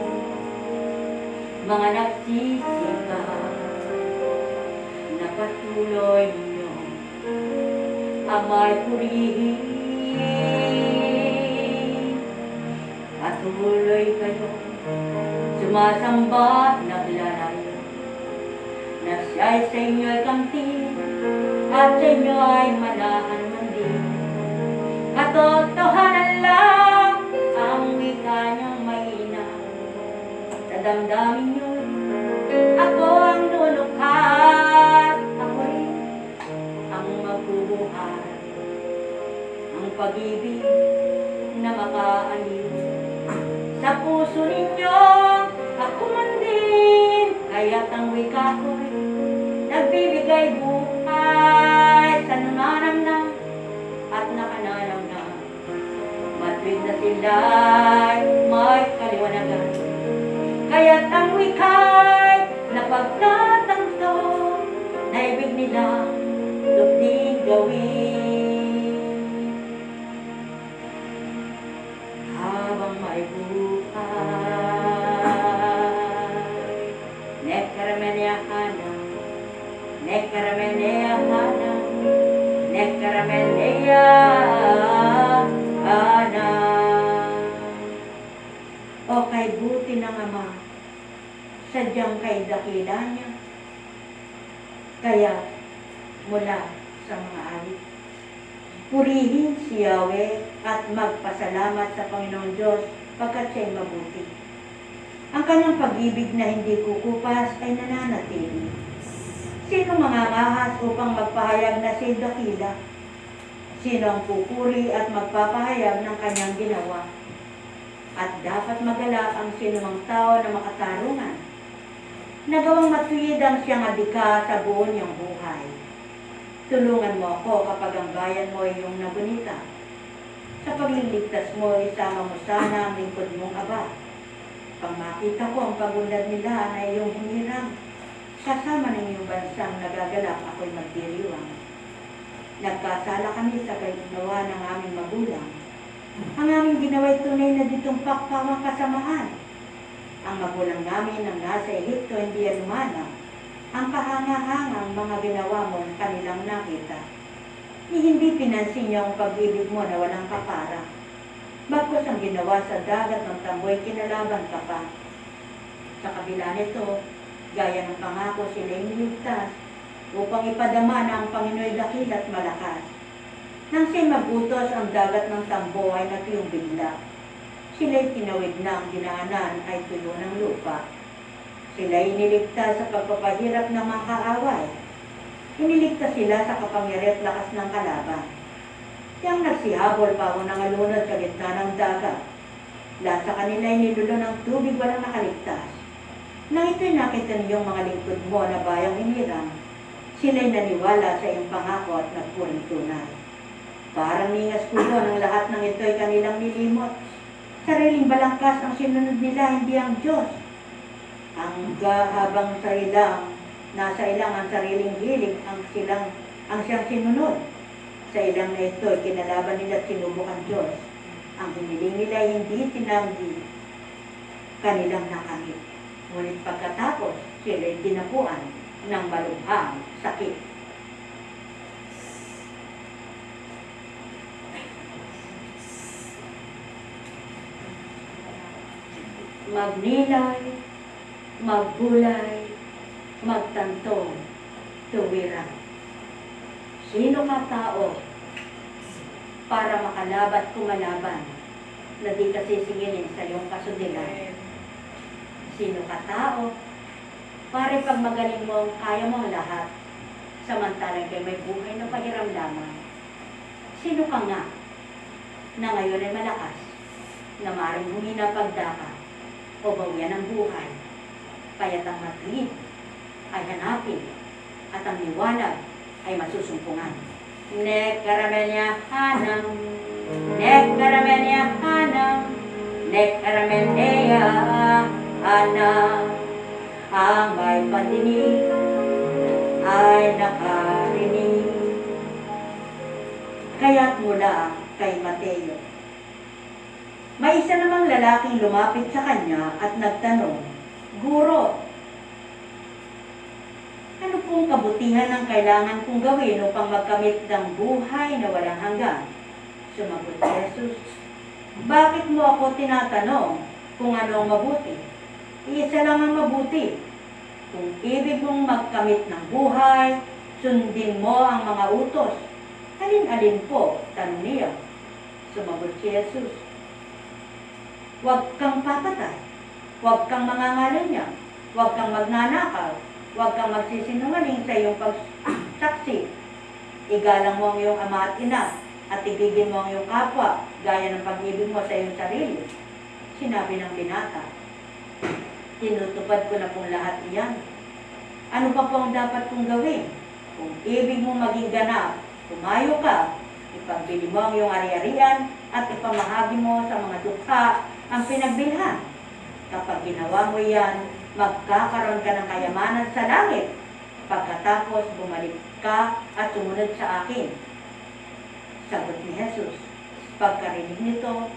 mga nagsisikap, na patuloy ninyo ang may purihin. Patuloy kayo sumasamba naglalayo, na siya'y sa inyo'y kamti at sa inyo ay manahan man din. Katotohanan lang ang wika niyang mahina. Sa damdamin niyo, ako ang nunukhat. Ako rin ang magbubuhat. Ang pag-ibig na makaaliw sa puso ninyo, ako man din. Kaya't ang wika ko'y nagbibigay buhay sa nananamnam at nakananamnam. Matuwid na sila'y may kaliwanagan. Kaya't ang wika'y napagtatanto na ibig nilang lubding gawin. Habang may buhay, nekaramenya hanam, nekaramenya hanam, nekaramenya hanam. O kay buti ng Ama, sadyang kay dakila niya, kaya mula sa mga awit, purihin si Yahweh at magpasalamat sa Panginoong Diyos pagkat siya'y mabuti. Ang kanyang pag-ibig na hindi kukupas ay nananatili. Sino mangangahas upang magpahayag na si dakila? Sino ang pupuri at magpapahayag ng kanyang ginawa? At dapat magalak ang sinumang tao na makatarungan. Nagawang matuwid ang siyang adika sa buo niyang buhay. Tulungan mo ako kapag ang bayan mo ay iyong nabunita. Sa pagliligtas mo, isama mo sana ang lingkod mong Aba. Pag makita ko ang pagunlad nila na iyong hinirang, kasama ng iyong bansang nagagalak ako'y magdiriwang. Nagkasala kami sa ginawa ng aming magulang. Ang aming ginawa'y tunay na ditong pakpawang kasamaan. Ang magulang namin ang nasa Ehipto hindi alumana. Ang kahanga-hangang mga ginawa mo kanilang nakita. Hindi pinansin niyo ang pag-ibig mo na walang kapara. Bagkus ang ginawa sa dagat ng tamboy, kinalaban ka pa. Sa kabila nito, gaya ng pangako sila'y niligtas upang ipadama na ang Pangino'y dakil at malakas. Nang siya'y magutos ang dagat ng tambo ay natuyong bigla. Sila'y tinawid na ang dinaanan ay tuyo ng lupa. Sila'y iniligtas sa pagpapahirap ng mga kaaway. Iniligtas sila sa kapangyarihan at lakas ng kalaban. Yang nagsihabol pa ako ng alunod sa gitna ng dagat. Lahat sa kanila ay nilulo ng tubig walang nakaligtas. Nang ito'y nakita niyong mga lingkod mo na bayang hinirang, sila'y naniwala sa iyong pangako at nagpuring tunay. Parang ningas kulo ng lahat ng ito'y kanilang nilimot. Sariling balangkas ang sinunod nila, hindi ang Diyos. Habang sa ilang, nasa ilang ang sariling hiling ang siyang sinunod. Sa ilang na ito, kinalaban nila at sinubok ang Diyos. Ang hiniling nila ay hindi tinanggi kanilang nakamit. Ngunit pagkatapos, sila'y dinapuan ng malubhang sakit. Magnilay, magbulay, magtanto, tuwiran. Sino ka tao para makalabat kumalaban na di ka sisingilin sa iyong kasundilan? Sino ka tao para pag magaling mo, kaya mo ang lahat, samantalang kayo may buhay na pahiram lamang? Sino ka nga na ngayon ay malakas, na maaaring humina pagdaka o bawian ng buhay? Kaya't ang matwid ay hanapin at ang liwanag ay masusumpungan. Nekaramenya hanam, nekaramenya hanam, nekaramenya hanam. Ang may pandinig nakarinig. Kaya't mula kay Mateo. May isa namang lalaking lumapit sa kanya at nagtanong, Guro, ano pong kabutihan ang kailangan kong gawin upang magkamit ng buhay na walang hanggan? Sumagot si Jesus, bakit mo ako tinatanong kung ano ang mabuti? Iisa lang ang mabuti. Kung ibig mong magkamit ng buhay, sundin mo ang mga utos. Alin-alin po? Tanong niya. Sumagot si Jesus, huwag kang papatay, huwag kang mangangalunya, huwag kang magnanakaw, huwag kang magsisinungaling sa iyong pagsaksi. Igalang mo ang iyong ama at ina, at ibigin mo ang iyong kapwa, gaya ng pag-ibig mo sa iyong sarili. Sinabi ng binata, tinutupad ko na pong lahat iyan. Ano pa po ang dapat kong gawin? Kung ibig mo maging ganap, tumayo ka, ipagbili mo ang iyong ari-arian, at ipamahagi mo sa mga dukha ang pinagbilhan. Kapag ginawa mo yan, magkakaroon ka ng kayamanan sa langit. Pagkatapos, bumalik ka at sumunod sa akin. Sagot ni Jesus. Pagkarinig nito,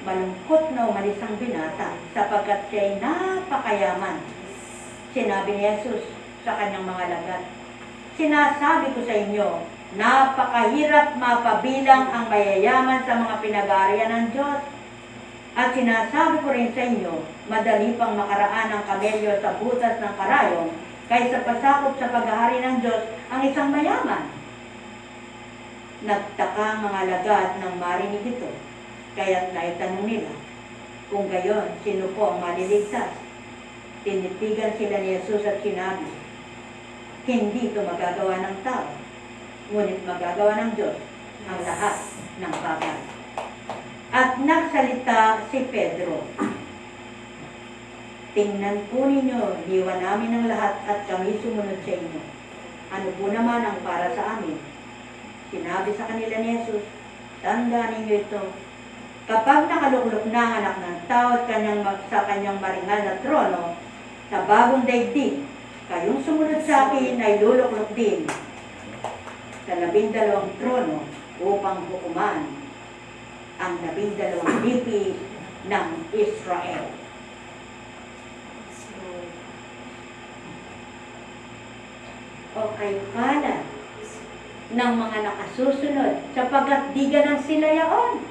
malungkot na umalis ang binata sapagkat siya'y napakayaman. Sinabi ni Jesus sa kanyang mga lagat, sinasabi ko sa inyo, napakahirap mapabilang ang mayayaman sa mga pinag-aarian ng Diyos. At sinasabi ko rin sa inyo, madali pang makaraan ng kamelyo sa butas ng karayong kaysa pasakop sa paghahari ng Diyos ang isang mayaman. Nagtaka ang mga lagat nang marinig ito, kaya't naitanong nila, kung gayon, sino po ang maliligtas? Tinitigan sila ni Jesus at sinabi, hindi ito magagawa ng tao, ngunit magagawa ng Diyos ang lahat ng bagay. At nagsalita si Pedro, tingnan po ninyo, iniwan namin ang lahat at kami sumunod sa inyo. Ano po naman ang para sa amin? Sinabi sa kanila ni Jesus, tandaan ninyo ito, kapag nakaluklok na ang anak ng tao at sa kanyang maringal na trono, sa bagong daigdig, kayong sumunod sa akin ay luluklok din sa 12 trono upang hukuman ang 12 lipi ng Israel. O kay pala ng mga nakasusunod sapagkat di ganang sila yaon.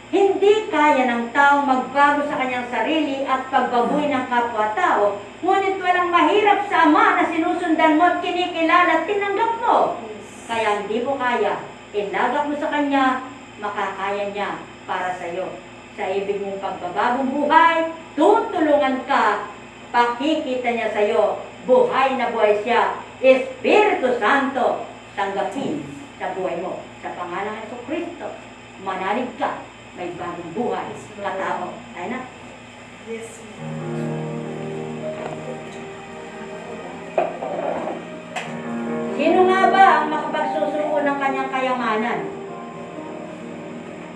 Hindi kaya ng tao magbago sa kanyang sarili at pagbabuy ng kapwa-tao, ngunit walang mahirap sa Ama na sinusundan mo at kinikilala at tinanggap mo. Kaya hindi mo kaya, inagap mo sa Kanya, makakaya niya para sa iyo. Sa ibig mong pagbabagong buhay, tutulungan ka, pakikita niya sa iyo, buhay na buhay siya, Espiritu Santo, tanggapin sa buhay mo. Sa pangalan ng Jesucristo, manalig ka, may bagong buhay, katao. Ay na? Yes. Sino nga ba ang makapagsusuko ng kanyang kayamanan?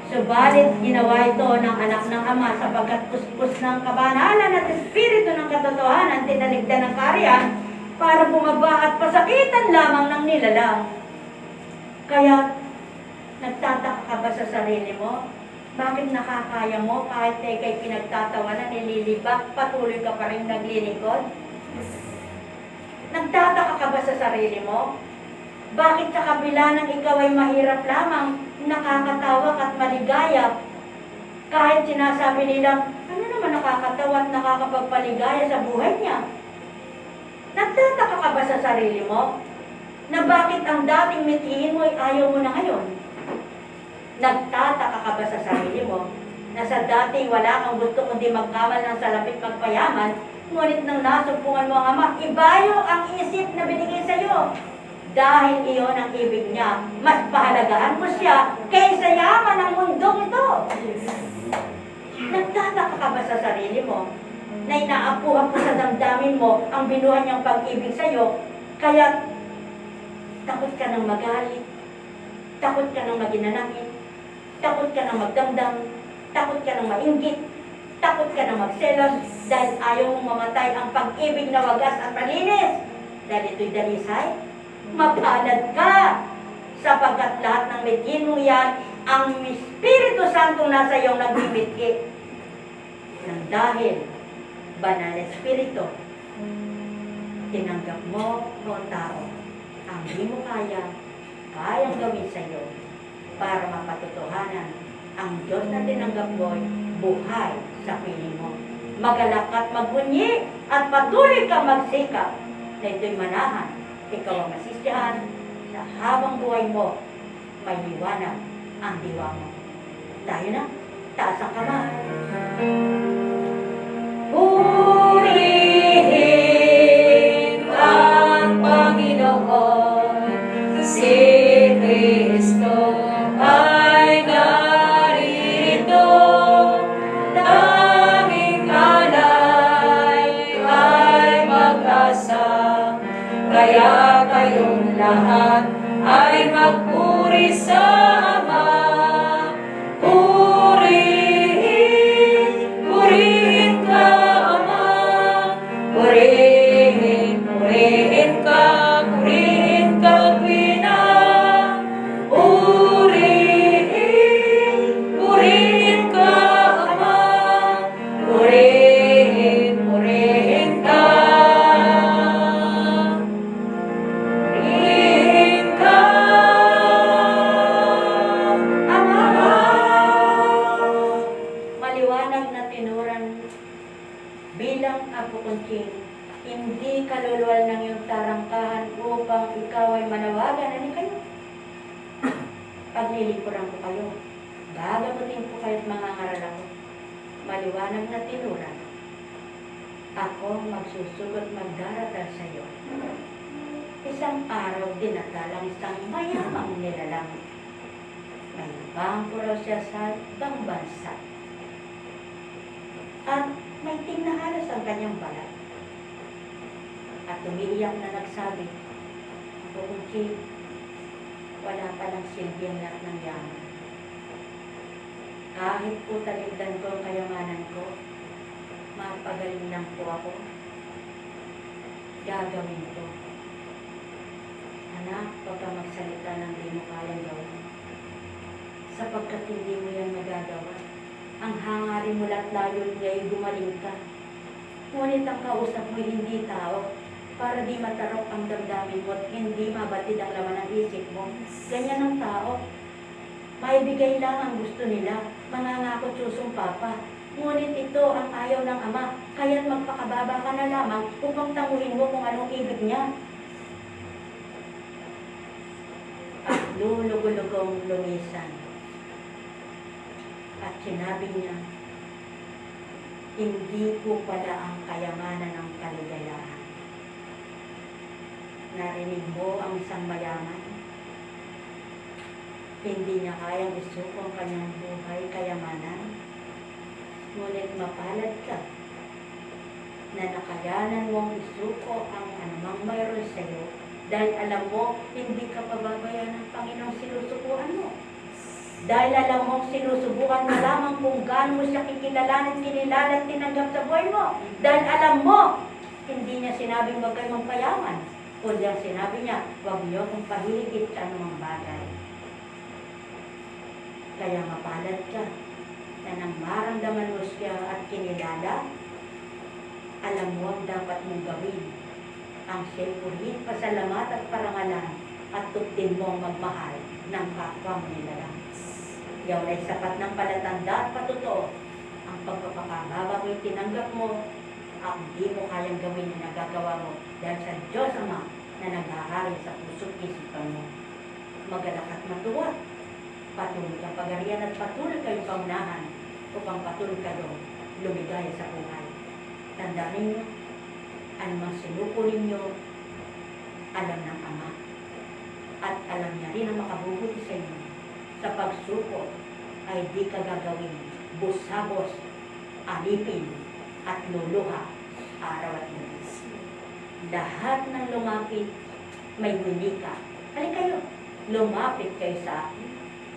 Subalit ginawa ito ng anak ng Ama sapagkat puspos ng kabanalan at espiritu ng katotohanan tinaligdan ng kaharian para bumaba at pasakitan lamang ng nilalang. Kaya, nagtataka ka ba sa sarili mo? Bakit nakakaya mo kahit kay pinagtatawanan, nililibak, patuloy ka pa rin naglilingkod? Nagtataka ka ba sa sarili mo? Bakit sa kabila ng ikaw ay mahirap lamang, nakakatawa at maligaya? Kahit sinasabi nilang, ano naman nakakatawa at nakakapagpaligaya sa buhay niya? Nagtataka ka ba sa sarili mo? Na bakit ang dating mithiin mo ay ayaw mo na ngayon? Nagtataka ka ba sa sarili mo? Na sa dati wala kang gusto kundi magkamal ng salapit magpayaman, ngunit nang nasumpungan mo ang Ama, ibayo ang isip na binigay sa iyo. Dahil iyon ang ibig niya, mas pahalagahan mo siya kaysa yaman ng mundong ito. Nagtataka ka ba sa sarili mo na inaapuhan mo sa damdamin mo ang binuhan niyang pag-ibig sa iyo, kaya takot ka ng magalit, takot ka ng maginanangin, takot ka ng magdamdam, takot ka ng mainggit, takot ka ng magselos dahil ayaw mong mamatay ang pag-ibig na wagas at malinis. dahil ito'y dalisay, mapalad ka, sapagkat lahat ng mithin mo yan, ang Espiritu Santo nasa iyong nagbibitki. Nang dahil, banal na Espiritu, tinanggap mo noong tao, ang di mo kayang gawin sa iyo para mapatutuhanan ang Diyos na tinanggap mo'y buhay sa piling mo. Magalak at magbunyi at patuloy ka magsikap na ito'y manahan. Ikaw ang masisiyahan sa habang buhay mo, may liwanag ang diwa mo. Tayo na, taas ang kamay. Purihin ang Panginoon, si Kristo ay narito. Tanging alay ay mag-asa, kaya kayong lahat ay magpuri sa Ama. Purihin ka, Ama. Purihin ka, Pina. Purihin ka, Ama. Purihin ka. Purihin ka, Ama. Maliwanag na tinuran bilang Apo Kunching, hindi kaluluwal ng iyong tarangkahan upang ikaw ay manawagan. Ano kayo? Paglilikuran ko kayo. Gagamutin ko kayo't mga ngaral ako. Maliwanag na tinuran. Ako magsusugot magdaratal sa iyo. Isang araw dinadalang isang mayamang nilalang. May bangko raw siya sa ibang bansa. At may tingnahalas ang kanyang balat. At umiiyak na nagsabi, Apo Kunching, wala palang silbi ang lahat ng yaman. Kahit po taligdan ko ang kayamanan ko, mapagaling lang po ako. Gagawin ko. Anak, huwag ka magsalita ng di mo kayang gawin. Sapagkat hindi mo yan magagawa. Ang hangarin mo lahat layon niya ay gumaling ka. Ngunit ang kausap mo hindi tao, para di matarok ang damdamin mo at hindi mabatid ang laman ng isip mo. Ganyan ang tao. Maibigay lang ang gusto nila, mangangakot susumpa pa. Ngunit ito ang ayaw ng Ama, kaya't magpakababa ka na lamang upang tanguhin mo kung anong ibig niya. At lulugulugong lumisan. At sinabi niya, hindi po pala ang kayamanan ng kaligayahan. Narinig mo ang isang mayaman. Hindi niya kayang isuko ang kanyang buhay kayamanan. Ngunit mapalad ka na nakayanan mong isuko ang anumang mayroon sa iyo dahil alam mo, hindi ka pababayan ng Panginoong sinusubukan mo. Dahil alam mo, sinusubukan mo lamang kung gaano mo siya kikilalanin, kinilala at tinanggap sa buhay mo. Dahil alam mo, hindi niya sinabing huwag kayo magpayaman. Kundi ang sinabi niya, huwag niyo kung pahiligit sa anumang bagay. Kaya mapalad ka na nang maramdaman mo siya at kinilala, alam mo ang dapat mong gawin. Ang siya'y purihin, pasalamat at parangalan at tuptin mo ang magmahal ng kapwa mo nilalang. Yaw ay sapat ng palatanda at patotoo. Ang pagpapakababa mo'y tinanggap mo at hindi mo kayang gawin na nagagawa mo dahil sa Diyos Ama na naghahari sa puso't isipan mo. Magalak at matuwa. Patuloy ang pagarian at patuloy kayong paunahan upang patuloy kayo lumigaya sa buhay. Tandaan ninyo, anumang sinuko ninyo, alam ng Ama. At alam niya rin ang makabubuti sa inyo. Sa pagsuko ay di ka gagawin busabos, alipin, at luluha araw at gabi. Lahat ng lumapit may winika. Halika kayo, lumapit kayo sa akin.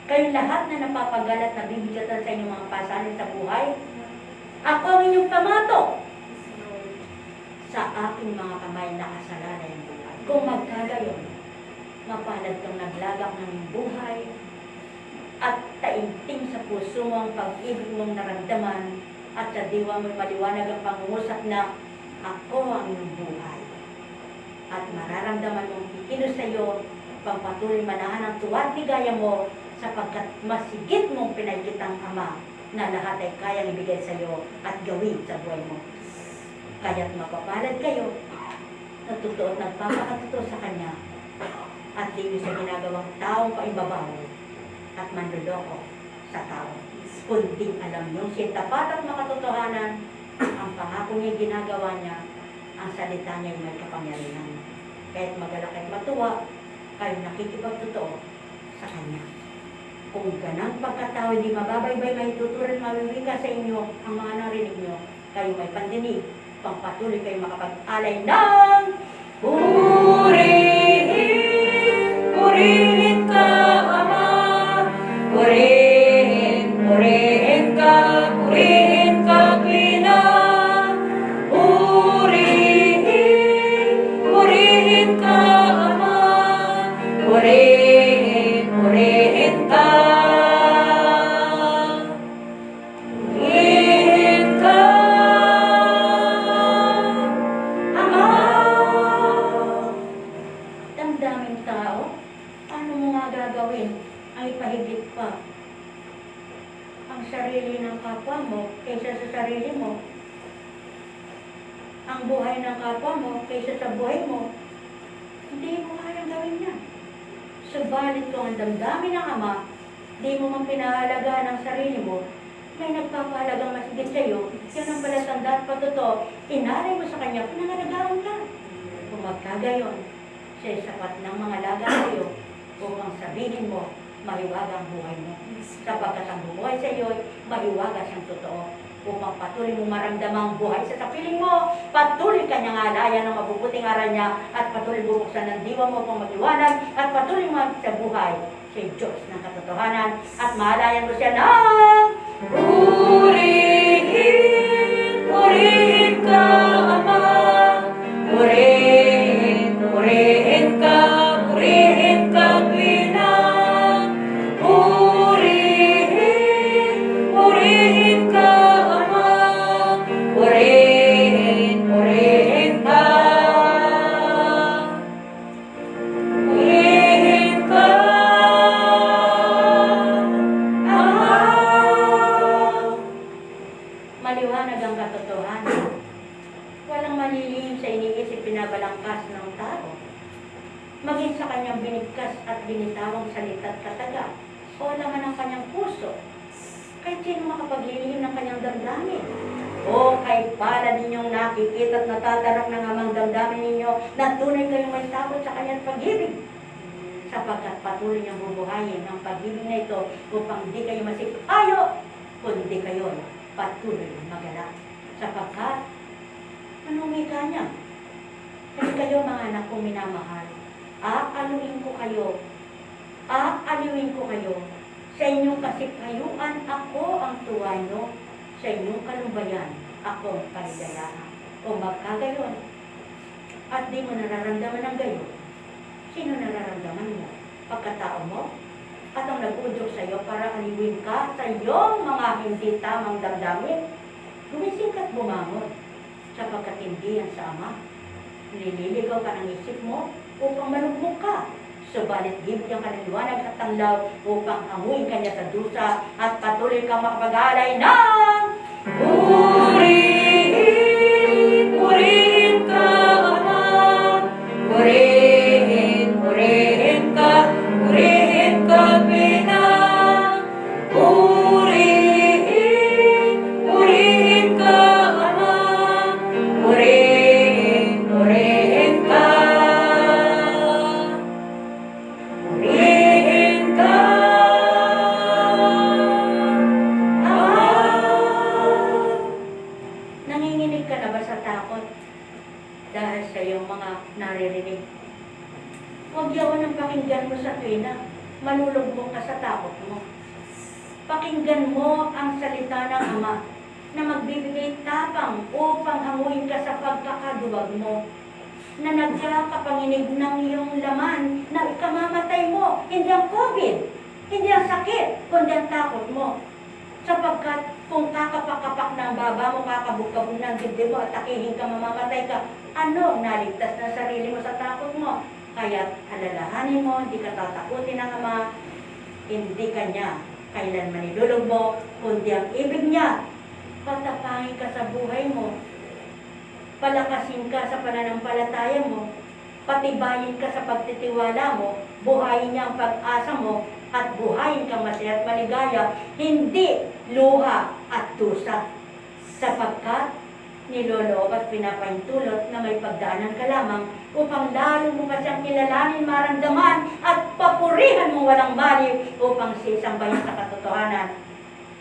Kayong lahat na napapagalat na bibigatan sa inyong mga pasanin sa buhay, ako ang inyong pamato. Sa aking mga kamay nakasalalay ang buhay. Kung magkagayon, mapalad kang naglagak ng iyong buhay at taimtim sa puso mo ang pag-ibig mong naramdaman at sa diwa mo'y maliwanag ang pangungusap na ako ang iyong buhay. At mararamdaman mong ikilos sa iyo, pagpatuloy manahan ang tuwa at ligaya mo sapagkat masigit mong pinagkit ang Ama na lahat ay kayang ibigay sa iyo at gawin sa buhay mo. Kaya't mapapalad kayo na totoo at nagpapakatotoo sa Kanya at di sa ginagawang taong paibabaw at manluloko sa tao. Kundi alam niyo siya tapat at makatotohanan, ang pangako niya ginagawa niya, ang salita niya ay may kapangyarihan. Kahit magalak at matuwa, kayo nakikipagtotoo sa Kanya. Kung ganang pagkatao hindi mababaybay, may tuturan, mawiwika sa inyo ang mga narinig niyo, kayo may pandinig, pangpatuloy kayo makapag-alay ng Purihin ka, Ama, purihin ka, Pina. Purihin ka, Ama, purihin ka. Purihin ka, Ama. damdaming tao, ano mo nga gagawin? Ang ipahigit pa ang sarili ng kapwa mo kaysa sa sarili mo. Ang buhay ng kapwa mo kaysa sa buhay mo. Hindi mo kayang gawin yan. Subalit kung ang damdamin ng Ama, di mo man pinahalagaan ang sarili mo, may nagpapahalagang masigit sa iyo, yan ang palatandaan at patotoo, inaray mo sa Kanya, pinangalagaan ka. Kung magkagayon, siya sapat ng mga laga sa iyo upang sabihin mo, mahiwaga ang buhay mo. Sapagkat ang buhay sa iyo, mahiwaga siyang totoo. Upang patuloy mo maramdamang buhay sa kapiling mo, patuloy kanyang alayan ng mabubuting aral niya, at patuloy bubuksan ng diwa mo upang magliwanag, at patuloy mo sa buhay sa Diyos ng katotohanan, at mahalayan mo siya ng Purihin ka, Ama, purihin ka, Pina. Purihin ka, Ama, purihin ka. Purihin ka, Ama. maliwanag ang katotohanan. Walang malilihim sa iniisip pinabalangkas ng tao. Maging sa kanyang binigkas at binitawang salita at kataga, o laman ng kanyang puso, kahit sino makapaglilihim ng kanyang damdamin. O kay pala ninyong nakikita at natatarak ng amang damdamin ninyo na tunay kayong may takot sa kanyang pag-ibig. Sapagkat patuloy niyang bubuhayin ang pag-ibig na ito upang di kayo masipayo, kundi kayo patuloy magalak. Sapagkat, anong wika niya? Kasi kayo mga anak kong minamahal, aaliwin ko kayo, sa inyong kasikayuan ako ang tuwa nyo, sa inyong kalumbayan ako ang kaligayahan. Kung magkagayon, at di mo nararamdaman ng gayon, sino nararamdaman mo? Pagkatao mo? At ang nag-udyok sa iyo para aliwin ka sa iyong mga hindi tamang damdamin? Gumising ka't bumangon, sapagkat hindi yan sa Ama. Nililigaw ka ng isip mo upang malugmok ka. Subalit bibigyan ka ng liwanag at tanglaw upang amuin ka niya sa dusa at patuloy kang makapag-alay ng Purihin ka, Ama, purihin ka, Pina. Purihin ka, Ama, purihin ka. Purihin ka, Ama. nanginginig ka na ba sa takot dahil sa iyong mga naririnig? Huwag yawan ang pakinggan mo sa tuwina, malulugmok ka sa takot mo. Pakinggan mo ang salita ng Ama na magbibigay tapang upang hanguin ka sa pagkakaduwag mo. na nagkakapanginig ng iyong laman na ikamamatay mo. Hindi ang COVID, hindi ang sakit, kundi ang takot mo. Sapagkat kung kakapak-kapak ng baba mo, kakabog-kabog ng dibdib mo at takihin ka, mamamatay ka, ano ang naligtas na sarili mo sa takot mo? Kaya alalahanin mo, hindi ka tatakutin ng Ama, hindi ka niya kailanman nilulog mo, kundi ang ibig niya. Patapangin ka sa buhay mo, palakasin ka sa pananampalataya mo, patibayin ka sa pagtitiwala mo, buhayin niya ang pag-asa mo, at buhayin kang masaya at maligaya, hindi luha at tusa. Sapagkat niloloob at pinapaintulot na may pagdaanan ka lamang upang lalo mo pa siyang kilalanin, maramdaman at papurihan mong walang bali upang sisambahin sa katotohanan.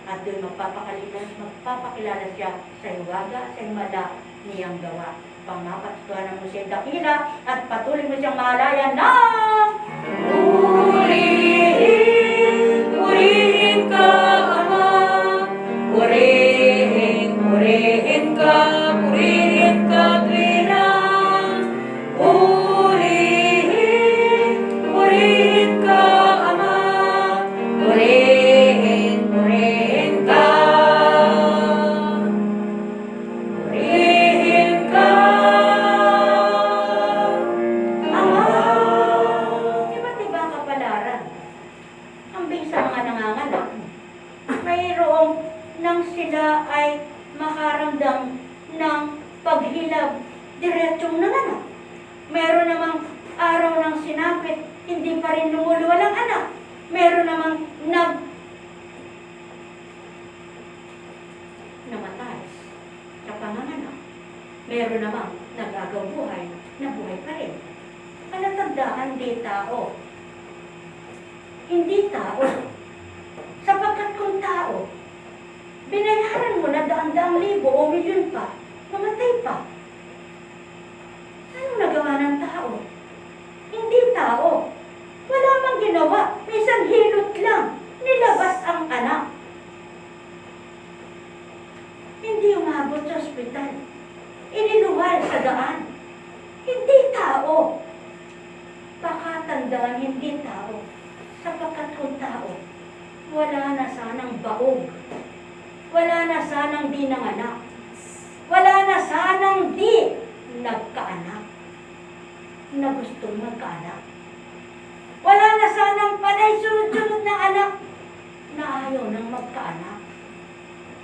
At doon magpapakilala siya sa iwaga, sa himala niyang gawa. Pangmapatutuhanan mo siya dakila at patuloy mo siyang mahalaya ng Purihin ka, Ama. Purihin ka, Tuwina. Purihin ka, Ama. Purihin ka. Purihin ka. iba't iba kapalaran. Hambing sa mga nanganganak, mayroong nang sila ay makaramdam ng paghilab, diretsong nanganak. Meron namang araw ng sinapit, hindi pa rin lumuluwalang anak. Meron namang namatay sa panganganak. Meron namang nagagaw buhay, na buhay pa rin. Palatandaan di tao. Hindi tao. Sapagkat kung tao, binayaran mo na daan-daang libo o milyon pa, mamatay pa. Anong nagawa ng tao? Hindi tao. Wala mang ginawa. Minsan hilot lang. Nilabas ang anak. Hindi umabot sa ospital. Iniluwal sa daan. Hindi tao. Pakatandaan, hindi tao. Sapagkat kung tao, wala na sanang baog. Wala na sanang di nanganak. Wala na sanang di nagkaanak. Na gustong magkaanak. Wala na sanang panay sunod-sunod na anak na ayaw nang magkaanak.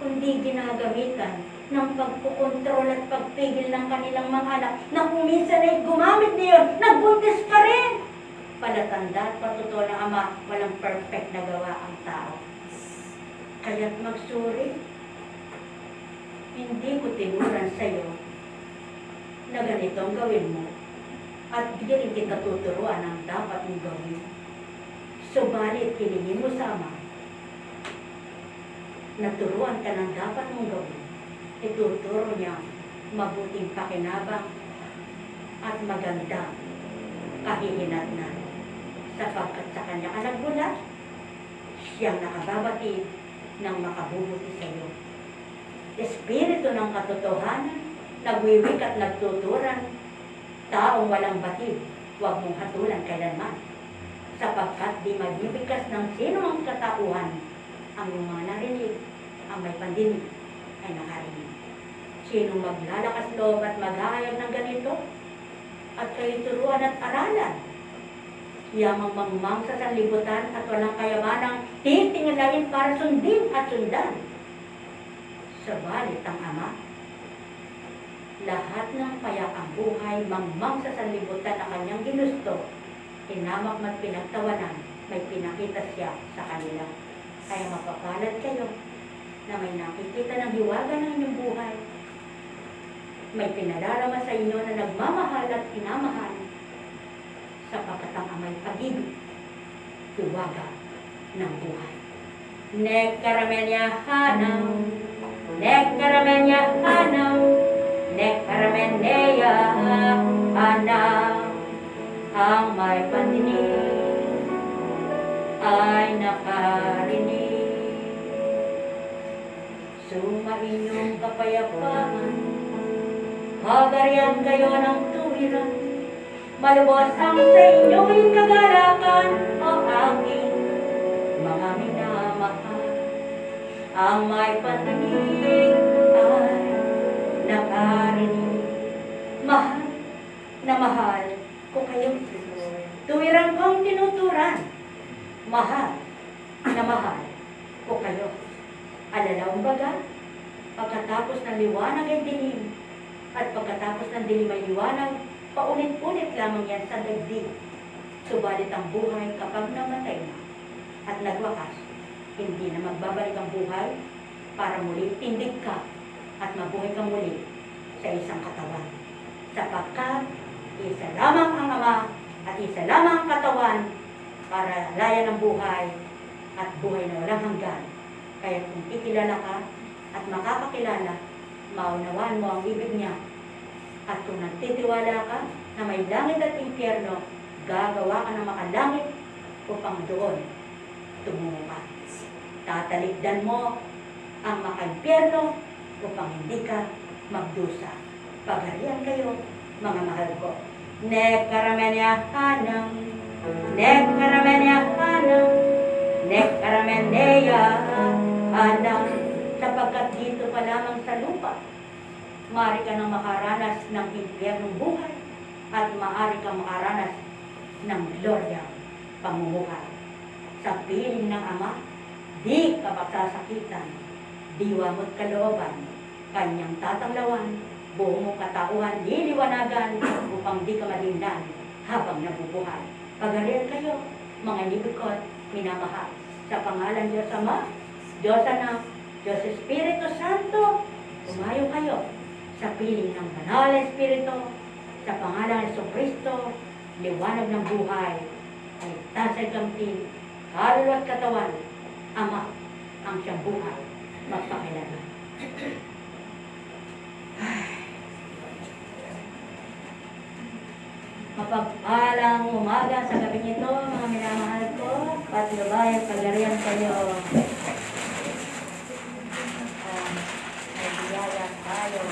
Kundi ginagamitan ng pagkukontrol at pagpigil ng kanilang mga anak na kung minsan ay gumamit niyon, nagbuntis pa rin. Palatanda at patutuo ng Ama, walang perfect na gawa ang tao. Kaya't magsuri. Hindi ko tinuran sa iyo na ganito ang gawin mo at di rin kita tuturuan ang dapat mong gawin. Subalit hilingin mo sa Ama na turuan ka ng dapat mong gawin. Ituturo niya mabuting pakinabang at magandang kahihinatnan. Sapagkat sa kanya ka nagbulat, siyang nakababati ng makabubuti sa iyo. Espiritu ng katotohanan, nagwiwik at nagtuturan, taong walang batid, huwag mong hatulan kailanman. Sapagkat di magbibigkas ng sino ang katauhan, ang mga narinig, ang may pandinig ay nakarinig. Sino maglalakas loob at mag-aayag ng ganito? At kayo turuan at aralan. Yamang mangmang sa sanlibutan at walang kayamanang titingalain para sundin at sundan. Sabalit ang Ama, lahat ng payakang buhay mangmang sa sanlibutan na kanyang ginusto, hinamak at pinagtawanan, may pinakita siya sa kanila. Kaya mapapalad kayo na may nakikita ng hiwaga ng inyong buhay. May pinadarama sa inyo na nagmamahal at pinamahal, sapagkat ang Ama'y pag-ibig, hiwaga ng buhay. Nek karamenya hanaw, nek karamenya hanaw, nek karameneya hanaw, ang may pandinig ay nakarinig. Sumainyong kapayapaan, hagarian kayo ng tuwiran, Malubos ang sa inyo'y kagalakan, o aking mga minamahal. Ang may paningin ay nakarinig. Mahal na mahal ko kayo. Tuwirang kong tinuturan. Mahal na mahal ko kayo. Alalaw baga, pagkatapos ng liwanag ay dilim, at pagkatapos ng dilim ay liwanag, paulit-ulit lamang yan sa daigdig. Subalit ang buhay kapag namatay na at nagwakas, hindi na magbabalik ang buhay para muli tindig ka at mabuhay ka muli sa isang katawan. Sapagkat isa lamang ang Ama at isa lamang ang katawan para layan ang buhay at buhay na walang hanggan. Kaya kung kikilala ka at makakakilala, maunawaan mo ang ibig niya. At kung nagtitiwala ka na may langit at impyerno, gagawa ka ng makalangit upang doon tumungo ka. Tatalikdan mo ang makaimpyerno upang hindi ka magdusa. Pagharian kayo, mga mahal ko. Nekaramenya hanang, nekaramenya hanang, nekarameneya hanang, sapagkat dito pa lamang sa lupa, maaari ka nang makaranas ng impyernong buhay at maaari kang makaranas ng gloryang pamumuhay. Sa piling ng Ama, di ka magsasakitan, diwa mo't kalooban, kanyang tatanglawan, buong mong katauhan, liliwanagan upang di ka malindan habang nabubuhay. Pagharian kayo, mga inibig ko't minamahal. Sa pangalan Diyos Ama, Diyos Anak, Diyos Espiritu Santo, umayo kayo sa piling ng Banal na Espiritu, sa pangalan ng Jesucristo, liwanag ng buhay, ay tasay kamtin, kaluluwa at katawan, Ama, ang siyang buhay, magpakilala. Mapagpalang umaga sa gabi nito, mga minamahal ko, patnubayan, pagharian kayo. Ay biyaya tayo.